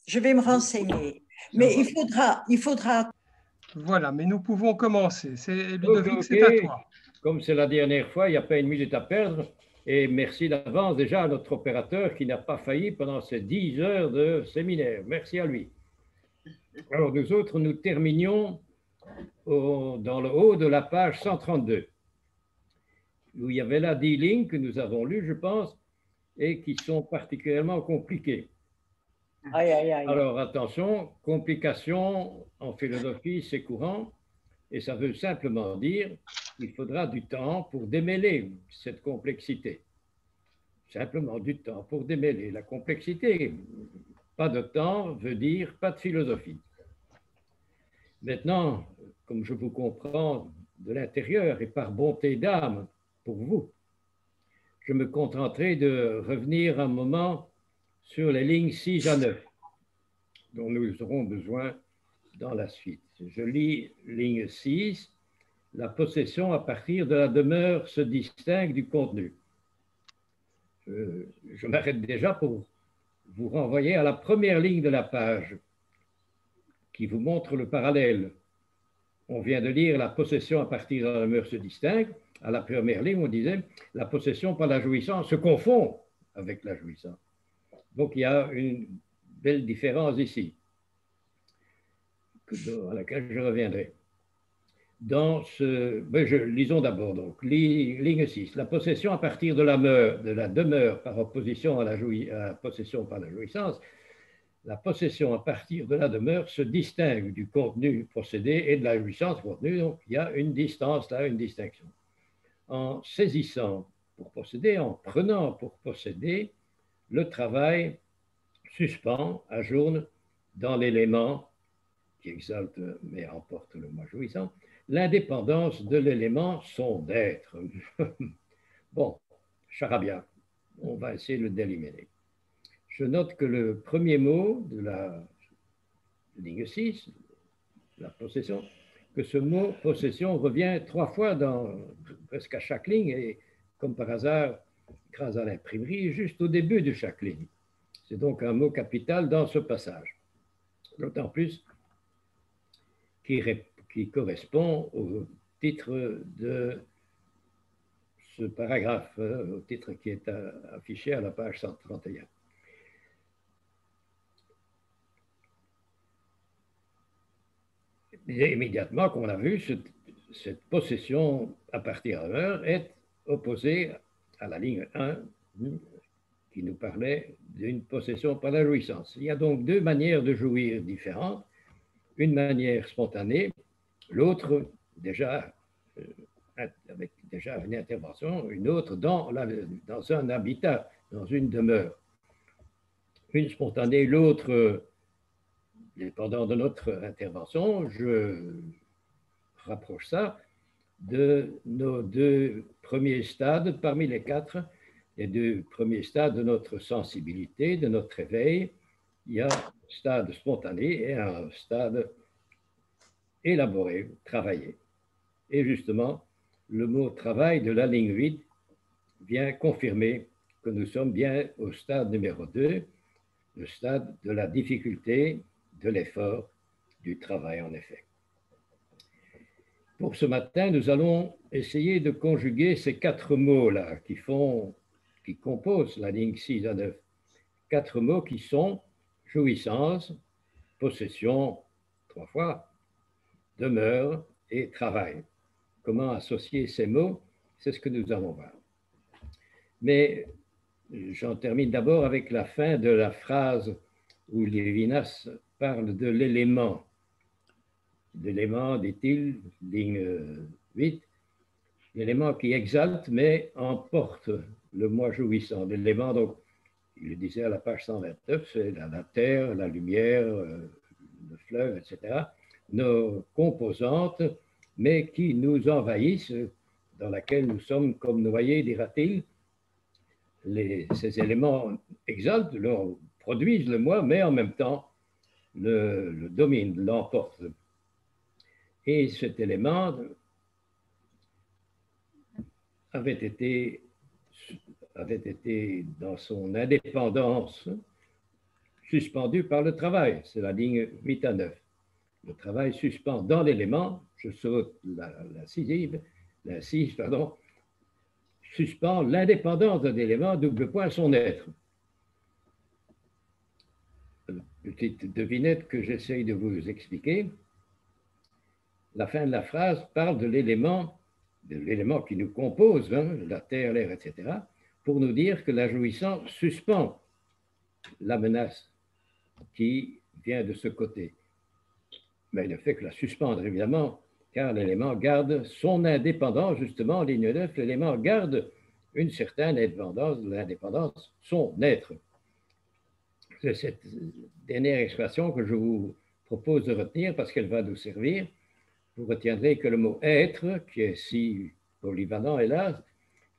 Je vais me renseigner. Mais il faudra. Voilà, mais nous pouvons commencer. Ludovic, Ok. c'est à toi. Comme c'est la dernière fois, il n'y a pas une minute à perdre. Et merci d'avance déjà à notre opérateur qui n'a pas failli pendant ces 10 heures de séminaire. Merci à lui. Alors, nous autres, nous terminions dans le haut de la page 132, où il y avait là 10 lignes que nous avons lues, je pense, et qui sont particulièrement compliquées. Aïe, aïe, aïe. Alors, attention, complication en philosophie, c'est courant, et ça veut simplement dire qu'il faudra du temps pour démêler cette complexité. Simplement du temps pour démêler la complexité. Pas de temps veut dire pas de philosophie. Maintenant, comme je vous comprends de l'intérieur et par bonté d'âme pour vous, je me contenterai de revenir un moment sur les lignes 6 à 9, dont nous aurons besoin dans la suite. Je lis ligne 6. La possession à partir de la demeure se distingue du contenu. Je m'arrête déjà pour vous renvoyer à la première ligne de la page qui vous montre le parallèle. On vient de lire la possession à partir de la demeure se distingue. À la première ligne, on disait la possession par la jouissance se confond avec la jouissance. Donc il y a une belle différence ici, à laquelle je reviendrai. Lisons d'abord, donc, ligne 6. La possession à partir de la demeure par opposition à la possession par la jouissance, la possession à partir de la demeure se distingue du contenu procédé et de la jouissance contenue. Donc, il y a une distance là, une distinction. En saisissant pour posséder, en prenant pour posséder, le travail suspend, ajourne dans l'élément qui exalte mais emporte le moi jouissant, l'indépendance de l'élément son d'être. Bon, charabia, on va essayer de le délimiter. Je note que le premier mot de la ligne 6, la possession, que ce mot possession revient 3 fois dans presque à chaque ligne et comme par hasard, grâce à l'imprimerie, juste au début de chaque ligne. C'est donc un mot capital dans ce passage. D'autant plus qui correspond au titre de ce paragraphe, au titre qui est affiché à la page 131. Et immédiatement, comme on a vu, cette possession à partir de l'heure est opposée à la ligne 1 qui nous parlait d'une possession par la jouissance. Il y a donc 2 manières de jouir différentes, une manière spontanée, l'autre déjà avec déjà une intervention, une autre dans un habitat, dans une demeure. Une spontanée, l'autre dépendant de notre intervention. Je rapproche ça de nos 2 premiers stades parmi les 4, les 2 premiers stades de notre sensibilité, de notre éveil. Il y a un stade spontané et un stade élaboré, travaillé. Et justement, le mot travail de la ligne 8 vient confirmer que nous sommes bien au stade numéro 2, le stade de la difficulté, de l'effort, du travail en effet. Pour ce matin, nous allons essayer de conjuguer ces 4 mots-là qui composent la ligne 6 à 9. 4 mots qui sont jouissance, possession, 3 fois, demeure et travail. Comment associer ces mots? C'est ce que nous allons voir. Mais j'en termine d'abord avec la fin de la phrase où Lévinas parle de l'élément. L'élément, dit-il, ligne 8, l'élément qui exalte mais emporte le moi jouissant. L'élément, donc, il le disait à la page 129, c'est la terre, la lumière, le fleuve, etc. Nos composantes, mais qui nous envahissent, dans laquelle nous sommes comme noyés, dira-t-il. Ces éléments exaltent, produisent le moi, mais en même temps le dominent, l'emportent. Et cet élément avait été dans son indépendance suspendu par le travail. C'est la ligne 8 à 9. Le travail suspend dans l'élément, je saute la 6, pardon, suspend l'indépendance d'un élément, double point, son être. Petite devinette que j'essaye de vous expliquer. La fin de la phrase parle de l'élément qui nous compose, hein, la terre, l'air, etc., pour nous dire que la jouissance suspend la menace qui vient de ce côté. Mais il ne fait que la suspendre, évidemment, car l'élément garde son indépendance, justement, ligne 9, l'élément garde une certaine indépendance, l'indépendance, son être. C'est cette dernière expression que je vous propose de retenir parce qu'elle va nous servir. Vous retiendrez que le mot être, qui est si polyvalent, hélas,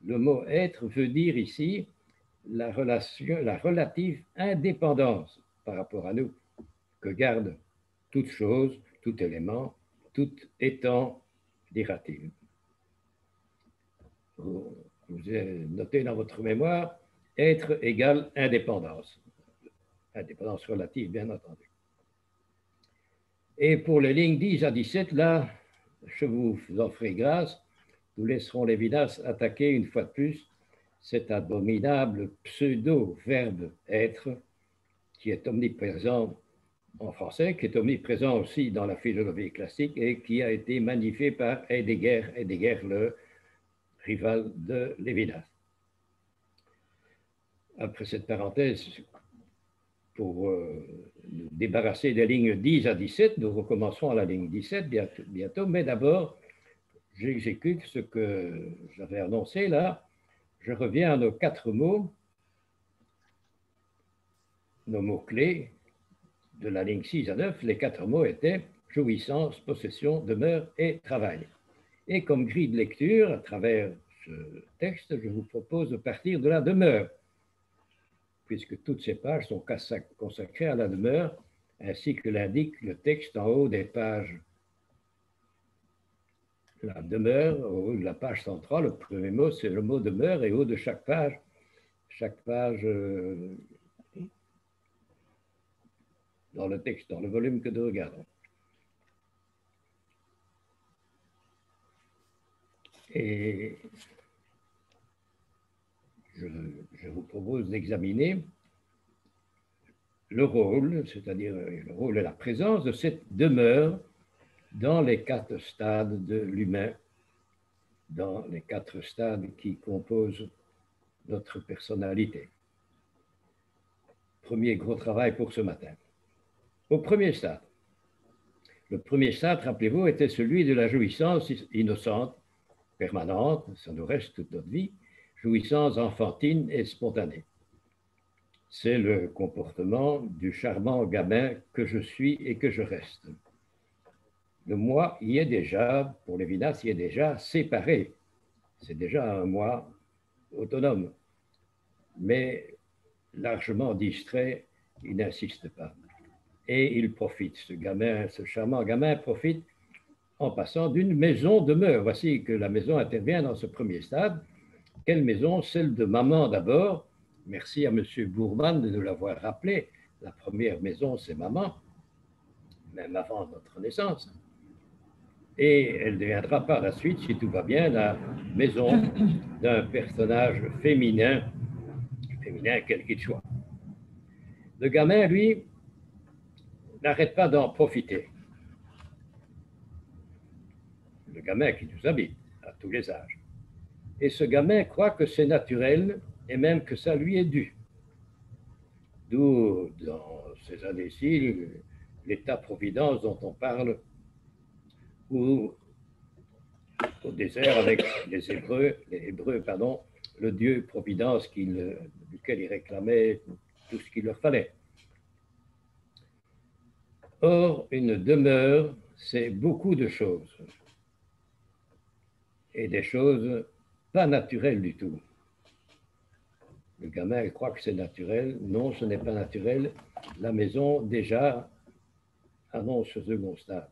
le mot être veut dire ici la relative indépendance par rapport à nous que garde toute chose, tout élément, tout étant, dira-t-il. Vous notez dans votre mémoire, être égale indépendance. Indépendance relative, bien entendu. Et pour les lignes 10 à 17, là, je vous en ferai grâce, nous laisserons Lévinas attaquer une fois de plus cet abominable pseudo-verbe être qui est omniprésent en français, qui est omniprésent aussi dans la philosophie classique et qui a été magnifié par Heidegger, le rival de Lévinas. Après cette parenthèse, pour nous débarrasser des lignes 10 à 17, nous recommencerons à la ligne 17 bientôt, mais d'abord, j'exécute ce que j'avais annoncé là. Je reviens à nos 4 mots, nos mots-clés de la ligne 6 à 9. Les 4 mots étaient jouissance, possession, demeure et travail. Et comme grille de lecture, à travers ce texte, je vous propose de partir de la demeure, puisque toutes ces pages sont consacrées à la demeure, ainsi que l'indique le texte en haut des pages. La demeure, au haut de la page centrale, le premier mot, c'est le mot demeure, et au haut de chaque page dans le texte, dans le volume que nous regardons. Et je vous propose d'examiner le rôle, c'est-à-dire le rôle et la présence de cette demeure dans les 4 stades de l'humain, dans les 4 stades qui composent notre personnalité. Premier gros travail pour ce matin. Au premier stade. Le premier stade, rappelez-vous, était celui de la jouissance innocente, permanente, ça nous reste toute notre vie, jouissance enfantine et spontanée. C'est le comportement du charmant gamin que je suis et que je reste. Le moi y est déjà, pour Lévinas, y est déjà séparé. C'est déjà un moi autonome, mais largement distrait, il n'insiste pas. Et il profite, ce charmant gamin profite en passant d'une maison demeure. Voici que la maison intervient dans ce premier stade. Quelle maison? Celle de maman d'abord. Merci à M. Bourman de nous l'avoir rappelé. La première maison, c'est maman, même avant notre naissance. Et elle deviendra par la suite, si tout va bien, la maison d'un personnage féminin quel qu'il soit. Le gamin, lui, n'arrête pas d'en profiter. Le gamin qui nous habite à tous les âges. Et ce gamin croit que c'est naturel et même que ça lui est dû. D'où, dans ces années-ci, l'État-providence dont on parle, ou au désert avec les Hébreux, le Dieu providence duquel ils réclamaient tout ce qu'il leur fallait. Or, une demeure, c'est beaucoup de choses, et des choses pas naturelles du tout. Le gamin, il croit que c'est naturel. Non, ce n'est pas naturel. La maison, déjà, annonce ce second stade.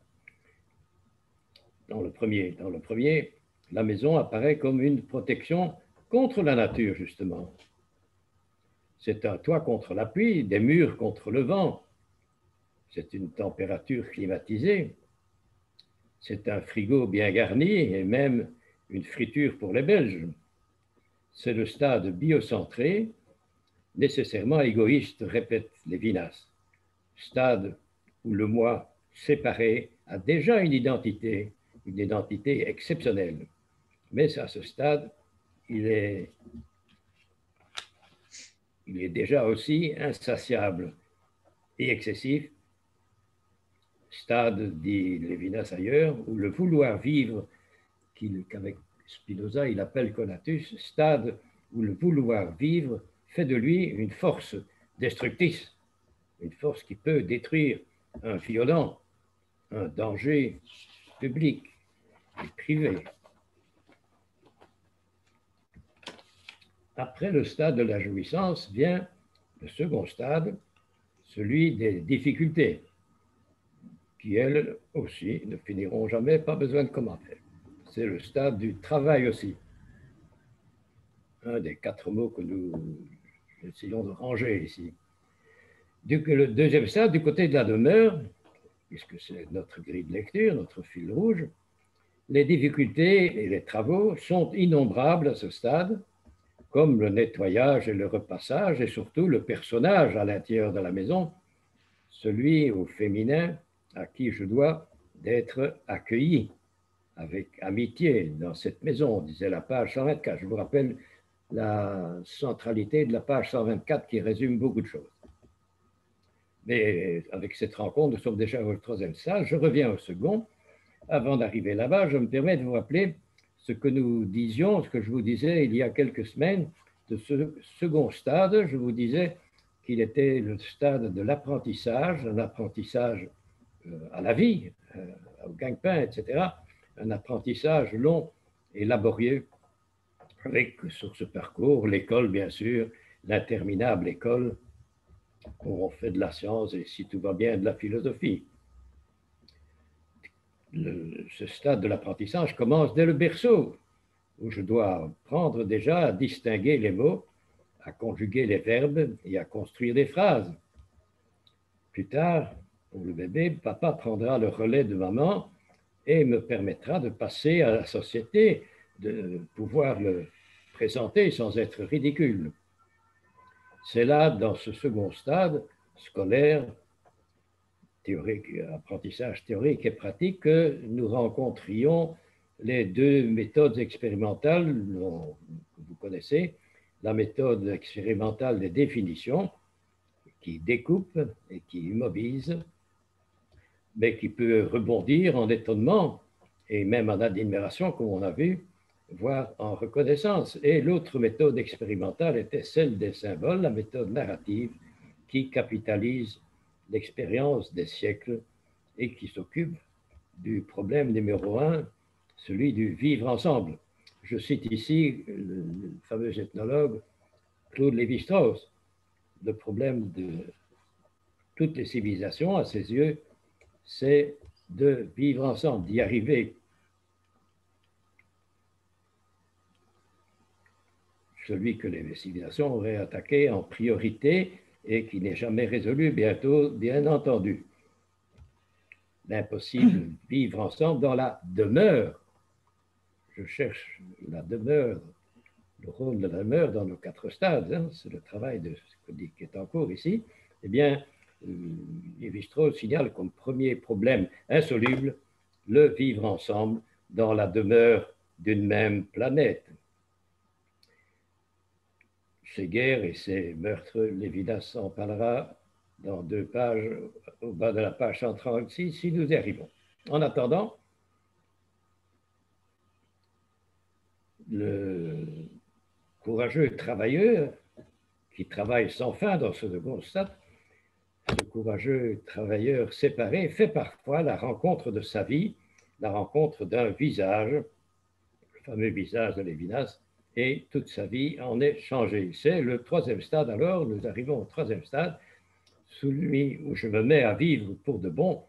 Dans le premier, la maison apparaît comme une protection contre la nature, justement. C'est un toit contre la pluie, des murs contre le vent. C'est une température climatisée. C'est un frigo bien garni et même une friture pour les Belges. C'est le stade biocentré, nécessairement égoïste, répète Lévinas. Stade où le moi séparé a déjà une identité exceptionnelle. Mais à ce stade, il est déjà aussi insatiable et excessif. Stade, dit Lévinas ailleurs, où le vouloir vivre, qu'avec Spinoza il appelle conatus, stade où le vouloir vivre fait de lui une force destructrice, une force qui peut détruire un violent, un danger public et privé. Après le stade de la jouissance vient le second stade, celui des difficultés, qui elles aussi ne finiront jamais, pas besoin de commentaires. C'est le stade du travail aussi. Un des 4 mots que nous essayons de ranger ici. Le deuxième stade, du côté de la demeure, puisque c'est notre grille de lecture, notre fil rouge, les difficultés et les travaux sont innombrables à ce stade, comme le nettoyage et le repassage, et surtout le personnage à l'intérieur de la maison, celui au féminin à qui je dois d'être accueilli avec amitié dans cette maison, disait la page 124. Je vous rappelle la centralité de la page 124 qui résume beaucoup de choses. Mais avec cette rencontre, nous sommes déjà au troisième stade. Je reviens au second. Avant d'arriver là-bas, je me permets de vous rappeler ce que nous disions, ce que je vous disais il y a quelques semaines de ce second stade. Je vous disais qu'il était le stade de l'apprentissage, un apprentissage à la vie, au gagne-pain, etc. Un apprentissage long et laborieux, avec sur ce parcours l'école, bien sûr, l'interminable école où on fait de la science et, si tout va bien, de la philosophie. Ce stade de l'apprentissage commence dès le berceau, où je dois apprendre déjà à distinguer les mots, à conjuguer les verbes et à construire des phrases. Plus tard, pour le bébé, papa prendra le relais de maman et me permettra de passer à la société, de pouvoir le présenter sans être ridicule. C'est là, dans ce second stade scolaire, théorique, apprentissage théorique et pratique, que nous rencontrions les 2 méthodes expérimentales que vous connaissez, la méthode expérimentale des définitions, qui découpe et qui immobilise, mais qui peut rebondir en étonnement et même en admiration, comme on a vu, voire en reconnaissance. Et l'autre méthode expérimentale était celle des symboles, la méthode narrative, qui capitalise l'expérience des siècles et qui s'occupe du problème numéro 1, celui du vivre ensemble. Je cite ici le fameux ethnologue Claude Lévi-Strauss. Le problème de toutes les civilisations, à ses yeux, c'est de vivre ensemble, d'y arriver. Celui que les civilisations auraient attaqué en priorité et qui n'est jamais résolu bientôt, bien entendu. L'impossible vivre ensemble dans la demeure. Je cherche la demeure, le rôle de la demeure dans nos 4 stades, hein, c'est le travail qui est en cours ici. Eh bien, Lévi-Strauss signale comme premier problème insoluble le vivre ensemble dans la demeure d'une même planète. Ces guerres et ces meurtres, Lévinas en parlera dans 2 pages, au bas de la page 136, si nous y arrivons. En attendant, le courageux travailleur qui travaille sans fin dans ce second stade, ce courageux travailleur séparé fait parfois la rencontre de sa vie, la rencontre d'un visage, le fameux visage de Lévinas, et toute sa vie en est changée. C'est le 3e stade alors, nous arrivons au 3e stade, celui où je me mets à vivre pour de bon,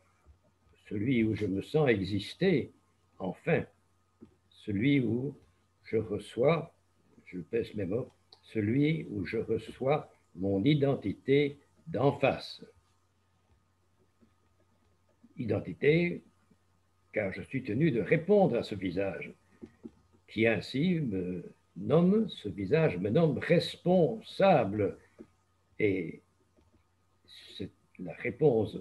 celui où je me sens exister, enfin, celui où je reçois, je pèse mes mots, celui où je reçois mon identité d'en face. Identité, car je suis tenu de répondre à ce visage, qui ainsi me nomme, ce visage me nomme responsable. Et la réponse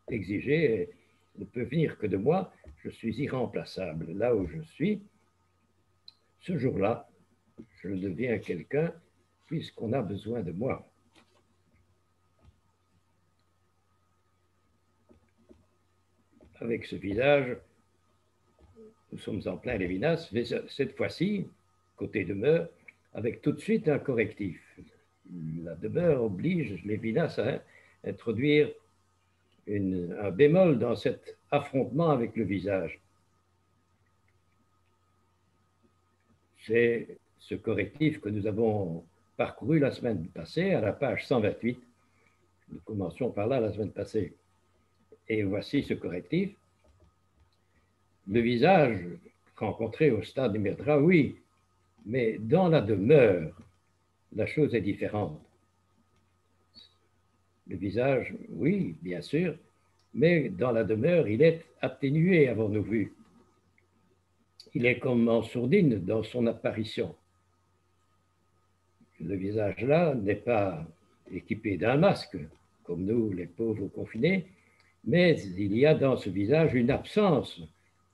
exigée ne peut venir que de moi, je suis irremplaçable. Là où je suis, ce jour-là, je deviens quelqu'un puisqu'on a besoin de moi. Avec ce visage, nous sommes en plein Lévinas, mais cette fois-ci, côté demeure, avec tout de suite un correctif. La demeure oblige Lévinas à introduire un bémol dans cet affrontement avec le visage. C'est ce correctif que nous avons parcouru la semaine passée à la page 128. Nous commencions par là la semaine passée. Et voici ce correctif. Le visage rencontré au stade du Mirdra, oui, mais dans la demeure, la chose est différente. Le visage, oui, bien sûr, mais dans la demeure, il est atténué, avons-nous vu. Il est comme en sourdine dans son apparition. Le visage-là n'est pas équipé d'un masque, comme nous, les pauvres confinés, mais il y a dans ce visage une absence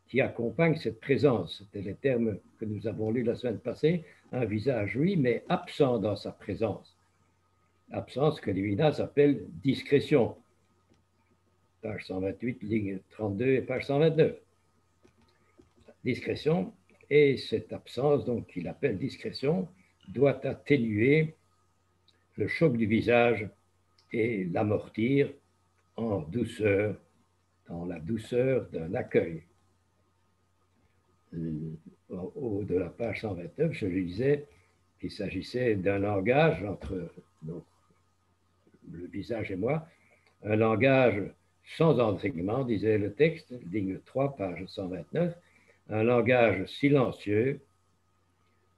qui accompagne cette présence. C'était les termes que nous avons lus la semaine passée. Un visage, oui, mais absent dans sa présence. Absence que Lévinas appelle discrétion. Page 128, ligne 32 et page 129. Discrétion, et cette absence, donc qu'il appelle discrétion, doit atténuer le choc du visage et l'amortir en douceur, dans la douceur d'un accueil. En haut de la page 129, je disais qu'il s'agissait d'un langage entre le visage et moi, un langage sans enseignement, disait le texte, ligne 3, page 129, un langage silencieux,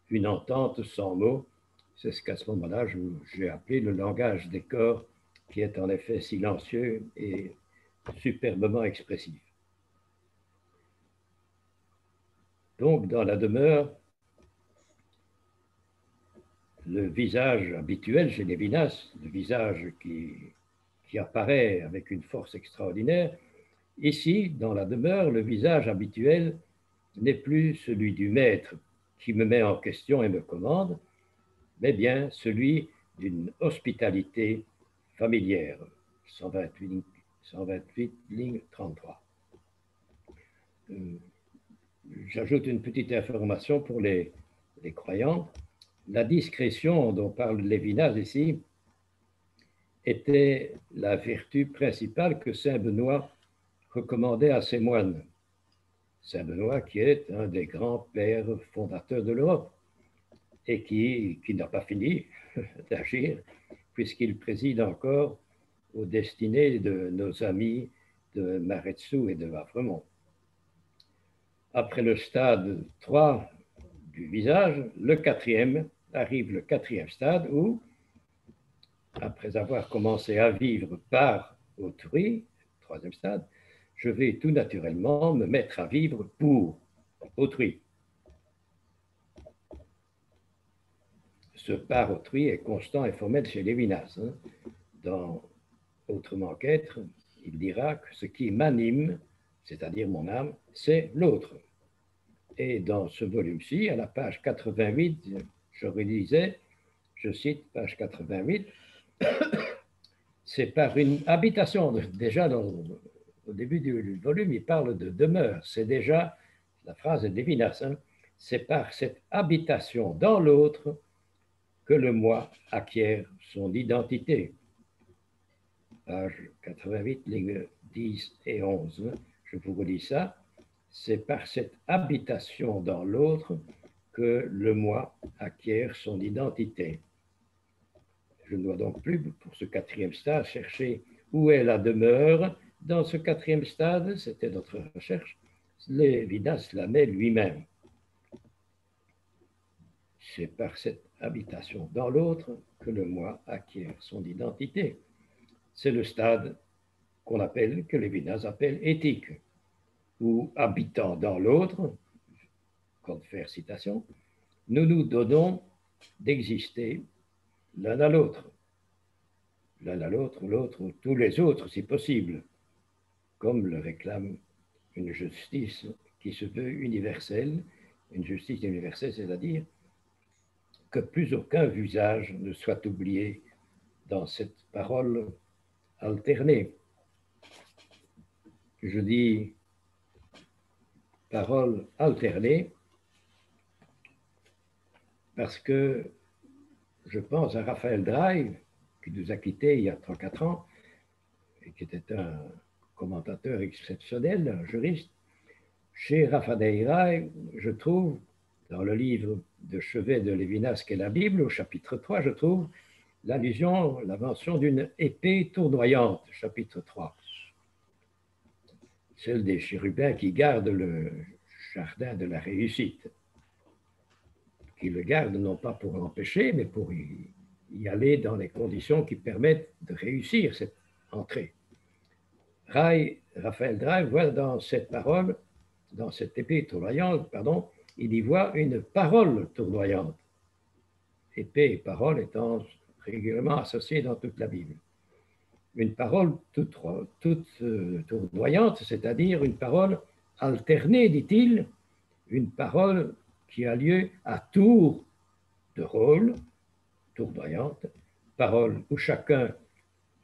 une entente sans mots. C'est ce qu'à ce moment-là, j'ai appelé le langage des corps, qui est en effet silencieux et superbement expressif. Donc, dans la demeure, le visage habituel chez Lévinas, le visage qui apparaît avec une force extraordinaire, ici, dans la demeure, le visage habituel n'est plus celui du maître qui me met en question et me commande, mais bien celui d'une hospitalité familière. 128, ligne 33. J'ajoute une petite information pour les croyants. La discrétion dont parle Lévinas ici était la vertu principale que Saint Benoît recommandait à ses moines. Saint Benoît qui est un des grands pères fondateurs de l'Europe et qui n'a pas fini d'agir puisqu'il préside encore aux destinées de nos amis de Maretsou et de Vavremont. Après le stade 3 du visage, arrive le quatrième stade où, après avoir commencé à vivre par autrui, troisième stade, je vais tout naturellement me mettre à vivre pour autrui. Ce par autrui est constant et formel chez Lévinas. Dans Autrement qu'être, il dira que ce qui m'anime, c'est-à-dire mon âme, c'est l'autre. Et dans ce volume-ci, à la page 88, je relisais, je cite page 88, c'est par une habitation, déjà au début du volume, il parle de demeure, c'est déjà, la phrase est Lévinas, c'est par cette habitation dans l'autre que le moi acquiert son identité. Page 88, lignes 10 et 11, je vous relis ça. C'est par cette habitation dans l'autre que le moi acquiert son identité. Je ne dois donc plus, pour ce quatrième stade, chercher où est la demeure. Dans ce quatrième stade, c'était notre recherche, Lévinas la met lui-même. C'est par cette habitation dans l'autre que le moi acquiert son identité. C'est le stade que Lévinas appelle éthique, où habitant dans l'autre, compte faire citation, nous nous donnons d'exister l'un à l'autre, l'autre, tous les autres si possible, comme le réclame une justice qui se veut universelle, une justice universelle, c'est-à-dire que plus aucun usage ne soit oublié dans cette parole alternée. Je dis parole alternée parce que je pense à Raphaël Drey, qui nous a quittés il y a 3-4 ans, et qui était un commentateur exceptionnel, un juriste. Chez Raphaël Drey, je trouve, dans le livre de chevet de Lévinas qu'est la Bible, au chapitre 3, je trouve l'allusion, la mention d'une épée tournoyante, chapitre 3. Celle des chérubins qui gardent le jardin de la réussite, qui le gardent non pas pour l'empêcher, mais pour y aller dans les conditions qui permettent de réussir cette entrée. Raphaël Drey voit dans cette parole, dans cette épée tournoyante, pardon, il y voit une parole tournoyante. Épée et parole étant régulièrement associées dans toute la Bible. Une parole toute tournoyante, c'est-à-dire une parole alternée, dit-il, une parole qui a lieu à tour de rôle, tournoyante, parole où chacun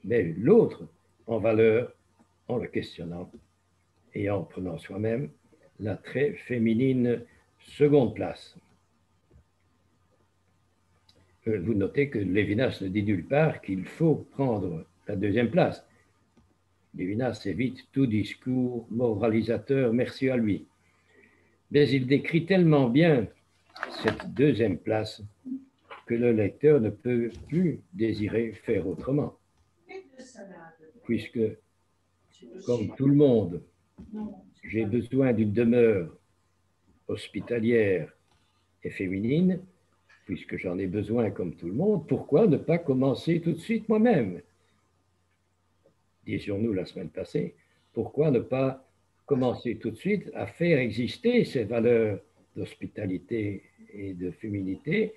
met l'autre en valeur en le questionnant et en prenant soi-même la très féminine seconde place. Vous notez que Lévinas ne dit nulle part qu'il faut prendre la deuxième place. Lévinas évite tout discours moralisateur, merci à lui. Mais il décrit tellement bien cette deuxième place que le lecteur ne peut plus désirer faire autrement. Puisque, comme tout le monde, j'ai besoin d'une demeure hospitalière et féminine, puisque j'en ai besoin comme tout le monde, pourquoi ne pas commencer tout de suite moi-même? Disions-nous la semaine passée, pourquoi ne pas commencer tout de suite à faire exister ces valeurs d'hospitalité et de féminité,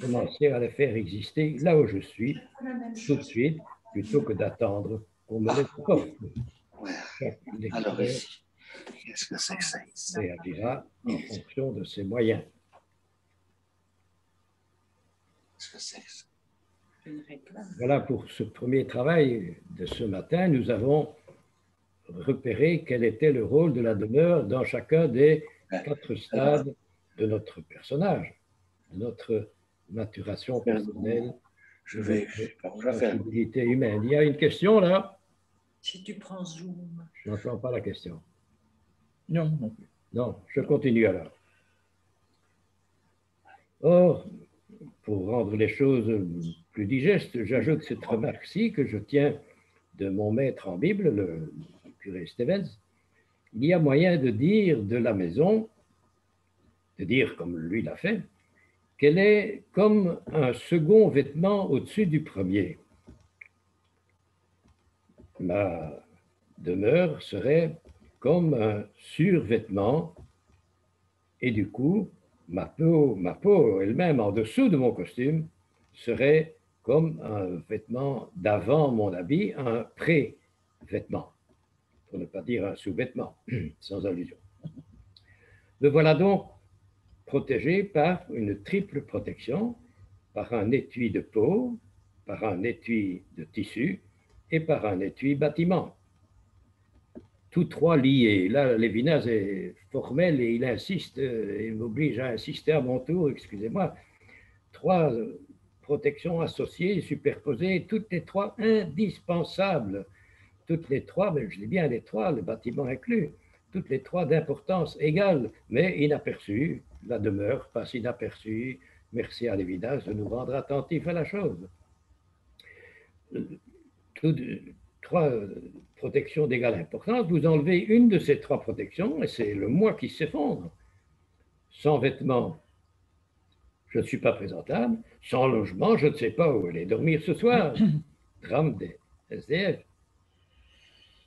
commencer à les faire exister là où je suis, tout de suite, plutôt que d'attendre qu'on me les offre. Alors ici, qu'est-ce que c'est que ça ici? Réagira en fonction de ses moyens. Qu'est-ce que c'est que ça? Voilà pour ce premier travail de ce matin. Nous avons repéré quel était le rôle de la demeure dans chacun des 4 stades de notre personnage, de notre maturation personnelle, Je vais de sensibilité humaine. Il y a une question là? Si tu prends Zoom. Je n'entends pas la question. Non, non plus. Non, je continue alors. Or, pour rendre les choses plus digestes, j'ajoute cette remarque-ci que je tiens de mon maître en Bible, le curé Stevens. Il y a moyen de dire de la maison, de dire comme lui l'a fait, qu'elle est comme un second vêtement au-dessus du premier. Ma demeure serait comme un survêtement et du coup, ma peau elle-même en dessous de mon costume serait comme un vêtement d'avant mon habit, un pré-vêtement, pour ne pas dire un sous-vêtement, sans allusion. Me voilà donc protégé par une triple protection, par un étui de peau, par un étui de tissu et par un étui bâtiment. Tous 3 liés. Là, Lévinas est formel et il insiste, il m'oblige à insister à mon tour, excusez-moi. 3 protections associées, superposées, toutes les 3 indispensables. Toutes les 3, mais je dis bien les 3, le bâtiment inclus, toutes les 3 d'importance égale, mais inaperçues. La demeure passe inaperçue. Merci à Lévinas de nous rendre attentifs à la chose. 3 protections d'égale importance, vous enlevez une de ces 3 protections et c'est le moi qui s'effondre. Sans vêtements, je ne suis pas présentable. Sans logement, je ne sais pas où aller dormir ce soir. Drame des SDF.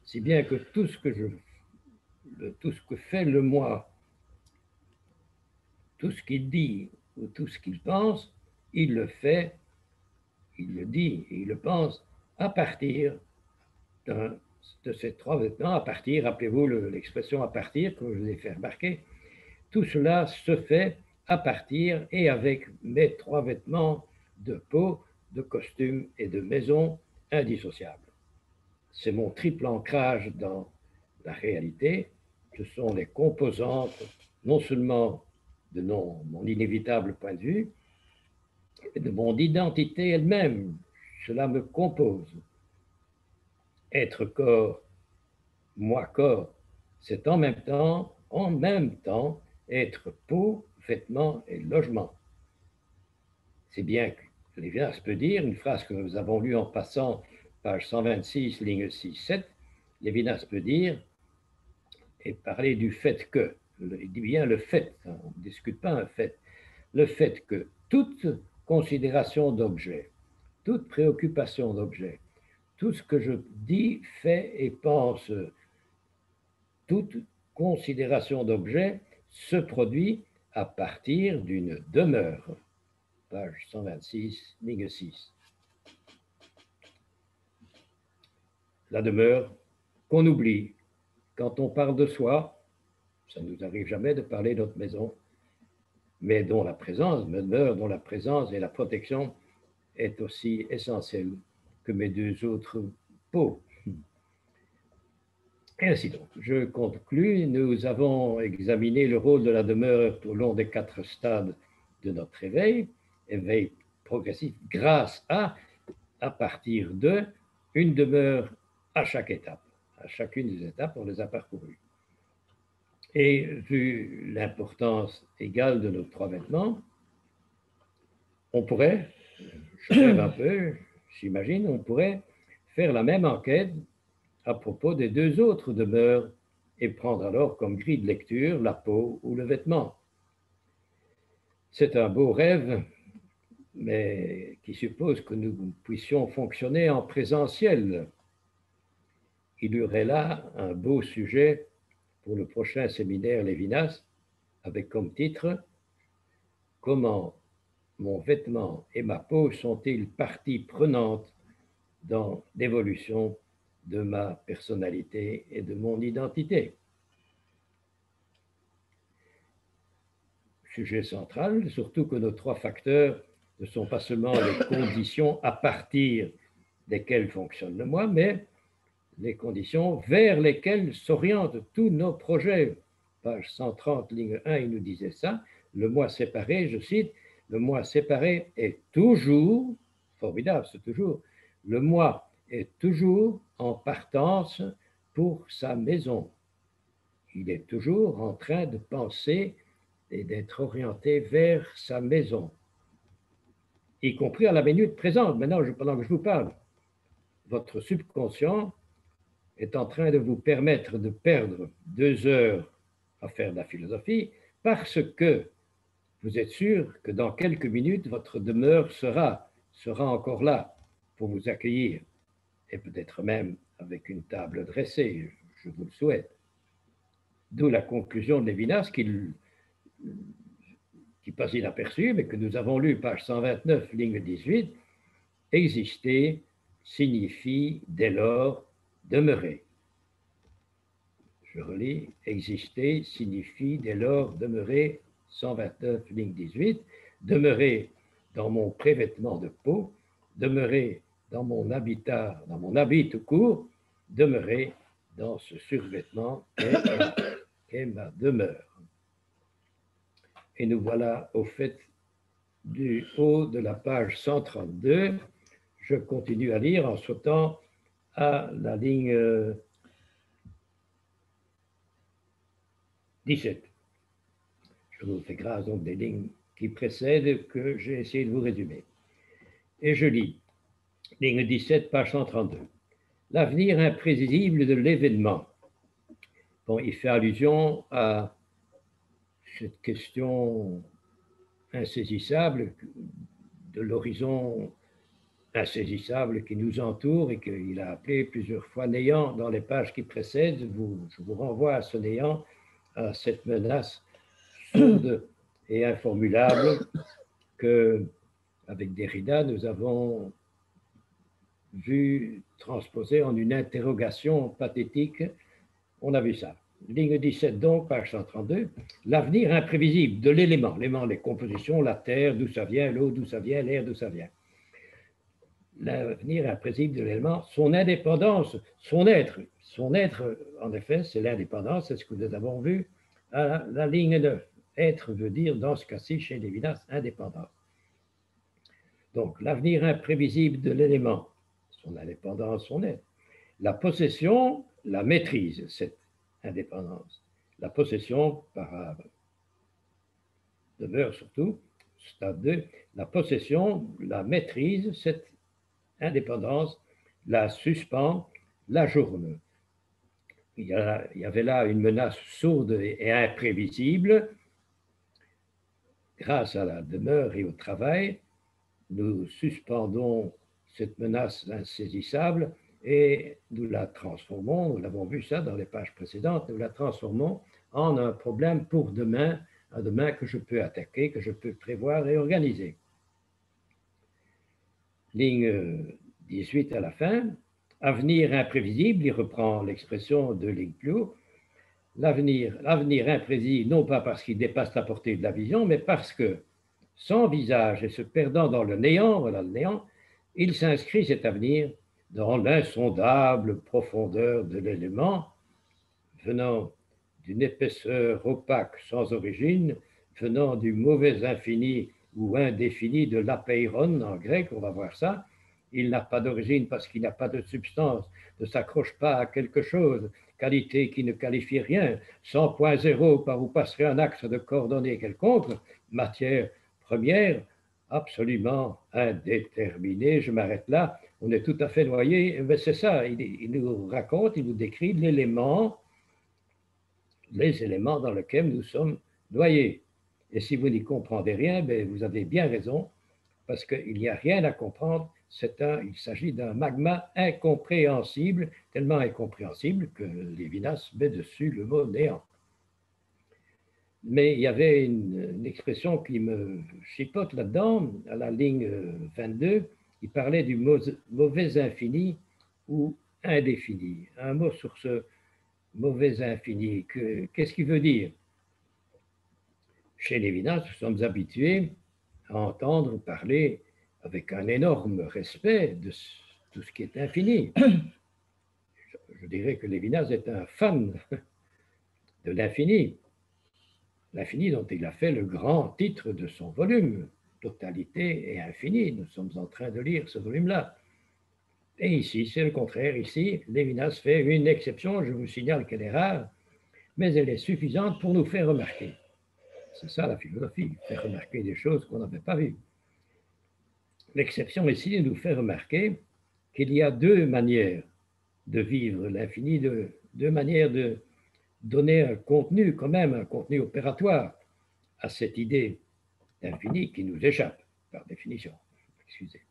Si bien que tout ce que fait le moi, tout ce qu'il dit ou tout ce qu'il pense, il le fait, il le dit et il le pense à partir de ces trois vêtements, à partir, rappelez-vous l'expression à partir que je vous ai fait remarquer, tout cela se fait à partir et avec mes trois vêtements de peau, de costume et de maison indissociables. C'est mon triple ancrage dans la réalité. Ce sont les composantes non seulement de mon inévitable point de vue, mais de mon identité elle-même. Cela me compose. Être corps, moi corps, c'est en même temps, être peau, vêtements et logement. C'est bien que Lévinas peut dire, une phrase que nous avons lue en passant, page 126, ligne 6-7, Lévinas peut dire et parler du fait que, il dit bien le fait, on ne discute pas un fait, le fait que toute considération d'objet, toute préoccupation d'objet, tout ce que je dis, fais et pense, toute considération d'objet se produit à partir d'une demeure. Page 126, ligne 6. La demeure qu'on oublie quand on parle de soi, ça ne nous arrive jamais de parler de notre maison, mais dont la présence, demeure dont la présence et la protection est aussi essentielle que mes deux autres peaux. Et ainsi donc, je conclus, nous avons examiné le rôle de la demeure au long des 4 stades de notre éveil progressif, grâce à partir de, une demeure à chaque étape. À chacune des étapes, on les a parcourues. Et vu l'importance égale de nos 3 vêtements, on pourrait, je rêve un peu, j'imagine, on pourrait faire la même enquête à propos des 2 autres demeures et prendre alors comme grille de lecture la peau ou le vêtement. C'est un beau rêve, mais qui suppose que nous puissions fonctionner en présentiel. Il y aurait là un beau sujet pour le prochain séminaire Lévinas, avec comme titre « Comment mon vêtement et ma peau sont-ils partie prenante dans l'évolution de ma personnalité et de mon identité ?» Sujet central, surtout que nos 3 facteurs ne sont pas seulement les conditions à partir desquelles fonctionne le moi, mais les conditions vers lesquelles s'orientent tous nos projets. Page 130, ligne 1, il nous disait ça, le moi séparé, je cite, le moi séparé est toujours, formidable, c'est toujours, le moi est toujours en partance pour sa maison. Il est toujours en train de penser et d'être orienté vers sa maison, y compris à la minute présente. Maintenant, pendant que je vous parle, votre subconscient est en train de vous permettre de perdre 2 heures à faire de la philosophie parce que vous êtes sûr que dans quelques minutes, votre demeure sera encore là pour vous accueillir et peut-être même avec une table dressée, je vous le souhaite. D'où la conclusion de Lévinas qui passe inaperçue, mais que nous avons lu, page 129, ligne 18, exister signifie dès lors demeurer. Je relis, exister signifie dès lors demeurer, 129, ligne 18, demeurer dans mon prévêtement de peau, demeurer dans mon habitat, dans mon habit tout court, demeurer dans ce survêtement qu'est ma demeure. Et nous voilà au fait du haut de la page 132. Je continue à lire en sautant à la ligne 17. Je vous fais grâce donc des lignes qui précèdent que j'ai essayé de vous résumer. Et je lis, ligne 17, page 132. L'avenir imprévisible de l'événement. Bon, il fait allusion à cette question insaisissable, de l'horizon insaisissable qui nous entoure et qu'il a appelé plusieurs fois néant dans les pages qui précèdent. Je vous renvoie à ce néant, à cette menace sourde et informulable que, avec Derrida, nous avons vu transposer en une interrogation pathétique. On a vu ça. Ligne 17 donc, page 132, l'avenir imprévisible de l'élément, les compositions, la terre, d'où ça vient, l'eau, d'où ça vient, l'air, d'où ça vient. L'avenir imprévisible de l'élément, son indépendance, son être, en effet, c'est l'indépendance, c'est ce que nous avons vu à la ligne 9. Être veut dire, dans ce cas-ci, chez Lévinas, indépendance. Donc, l'avenir imprévisible de l'élément, son indépendance, son être. La possession, la maîtrise, cette indépendance. La possession par demeure surtout, stade 2, la possession, la maîtrise, cette indépendance, la suspend, la journe. Il y avait là une menace sourde et imprévisible. Grâce à la demeure et au travail, nous suspendons cette menace insaisissable et nous la transformons, nous l'avons vu ça dans les pages précédentes, nous la transformons en un problème pour demain, un demain que je peux attaquer, que je peux prévoir et organiser. Ligne 18 à la fin, avenir imprévisible, il reprend l'expression de ligne plus haut, l'avenir imprévisible, non pas parce qu'il dépasse la portée de la vision, mais parce que, sans visage et se perdant dans le néant, voilà le néant, il s'inscrit cet avenir dans l'insondable profondeur de l'élément, venant d'une épaisseur opaque sans origine, venant du mauvais infini ou indéfini de l'apeiron en grec, on va voir ça. Il n'a pas d'origine parce qu'il n'a pas de substance, ne s'accroche pas à quelque chose, qualité qui ne qualifie rien, sans point zéro par où passerait un axe de coordonnées quelconque, matière première, absolument indéterminée. Je m'arrête là, on est tout à fait noyé, mais c'est ça, il nous raconte, il nous décrit l'élément, les éléments dans lesquels nous sommes noyés. Et si vous n'y comprenez rien, ben vous avez bien raison, parce qu'il n'y a rien à comprendre. Il s'agit d'un magma incompréhensible, tellement incompréhensible que Lévinas met dessus le mot néant. Mais il y avait une expression qui me chipote là-dedans, à la ligne 22, il parlait du mauvais infini ou indéfini. Un mot sur ce mauvais infini, qu'est-ce qu'il veut dire? Chez Lévinas, nous sommes habitués à entendre parler avec un énorme respect de tout ce qui est infini. Je dirais que Lévinas est un fan de l'infini. L'infini dont il a fait le grand titre de son volume, Totalité et infini. Nous sommes en train de lire ce volume-là. Et ici, c'est le contraire. Ici, Lévinas fait une exception, je vous signale qu'elle est rare, mais elle est suffisante pour nous faire remarquer. C'est ça la philosophie, faire remarquer des choses qu'on n'avait pas vues. L'exception ici nous fait remarquer qu'il y a deux manières de vivre l'infini, deux manières de donner un contenu, quand même, un contenu opératoire à cette idée d'infini qui nous échappe, par définition. Excusez.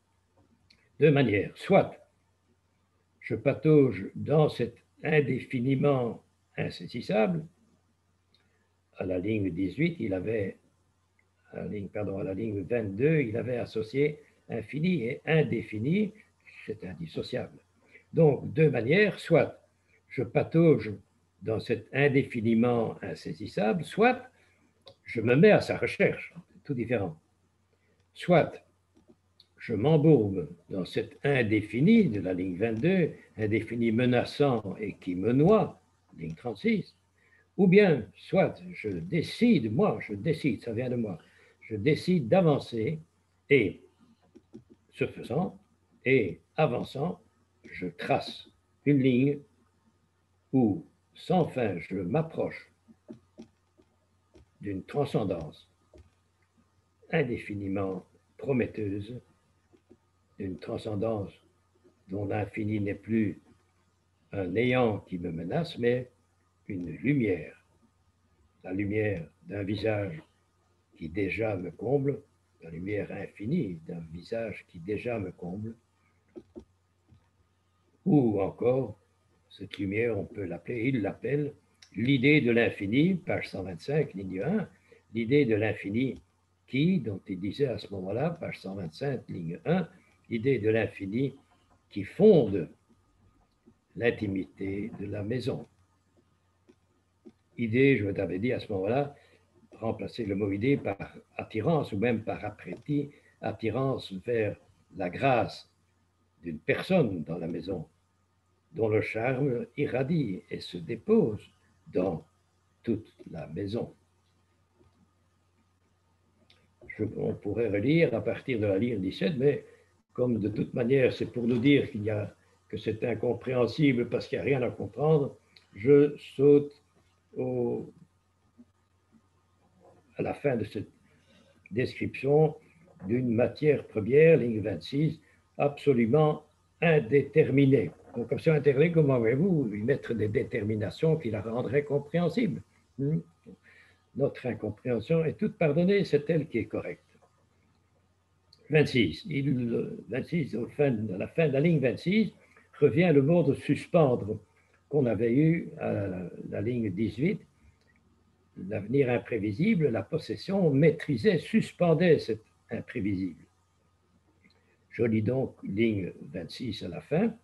Deux manières. Soit je patauge dans cet indéfiniment insaisissable. À la ligne 18, il avait, à la ligne 22, il avait associé infini et indéfini, c'est indissociable. Donc, deux manières, soit je patauge dans cet indéfiniment insaisissable, soit je me mets à sa recherche, tout différent. Soit je m'embourbe dans cet indéfini de la ligne 22, indéfini menaçant et qui me noie, ligne 36, ou bien, soit je décide, ça vient de moi, je décide d'avancer et, ce faisant, et avançant, je trace une ligne où, sans fin, je m'approche d'une transcendance indéfiniment prometteuse, d'une transcendance dont l'infini n'est plus un néant qui me menace, mais une lumière, la lumière d'un visage qui déjà me comble, la lumière infinie d'un visage qui déjà me comble, ou encore, cette lumière, on peut l'appeler, il l'appelle, l'idée de l'infini, page 125, ligne 1, l'idée de l'infini qui, dont il disait à ce moment-là, page 125, ligne 1, l'idée de l'infini qui fonde l'intimité de la maison. Idée, je t'avais dit à ce moment-là, remplacer le mot idée par attirance ou même par appétit, attirance vers la grâce d'une personne dans la maison, dont le charme irradie et se dépose dans toute la maison. On pourrait relire à partir de la ligne 17, mais comme de toute manière c'est pour nous dire que c'est incompréhensible parce qu'il n'y a rien à comprendre, je saute à la fin de cette description d'une matière première, ligne 26, absolument indéterminée. Donc, comme c'est indéterminé, comment voulez-vous y mettre des déterminations qui la rendraient compréhensible? Notre incompréhension est toute pardonnée, c'est elle qui est correcte. 26. 26, à la fin de la ligne 26, revient le mot de suspendre qu'on avait eu à la ligne 18. L'avenir imprévisible, la possession maîtrisait, suspendait cet imprévisible. Je lis donc ligne 26 à la fin.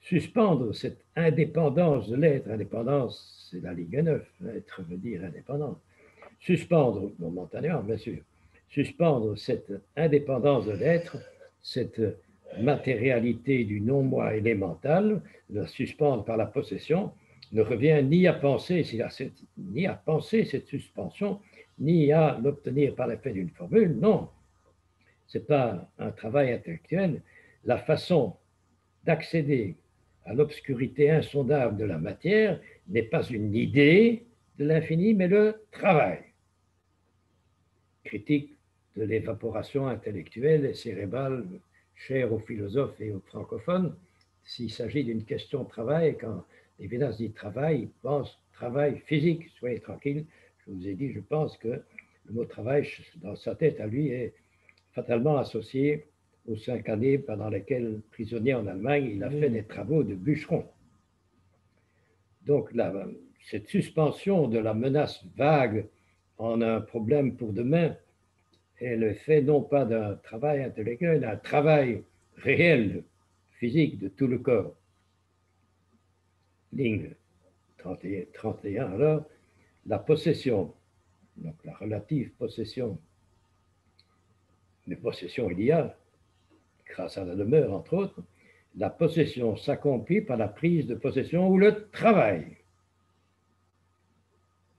Suspendre cette indépendance de l'être, indépendance, c'est la ligne 9, être veut dire indépendance. Suspendre, momentanément, bien sûr, suspendre cette indépendance de l'être, cette matérialité du non-moi élémental, la suspendre par la possession, ne revient ni à penser cette suspension, ni à l'obtenir par l'effet d'une formule, non. Ce n'est pas un travail intellectuel. La façon d'accéder à l'obscurité insondable de la matière n'est pas une idée de l'infini, mais le travail. Critique de l'évaporation intellectuelle et cérébrale chère aux philosophes et aux francophones. S'il s'agit d'une question de travail, quand Lévinas dit travail, il pense travail physique. Soyez tranquille, je vous ai dit, je pense que le mot travail, dans sa tête à lui, est fatalement associé aux 5 années pendant lesquelles, prisonnier en Allemagne, il a fait des travaux de bûcheron. Donc, cette suspension de la menace vague en un problème pour demain est le fait non pas d'un travail intellectuel, d'un travail réel, physique de tout le corps. Ligne 31, alors, la possession, donc la relative possession, mais possession il y a, grâce à la demeure entre autres, la possession s'accomplit par la prise de possession ou le travail,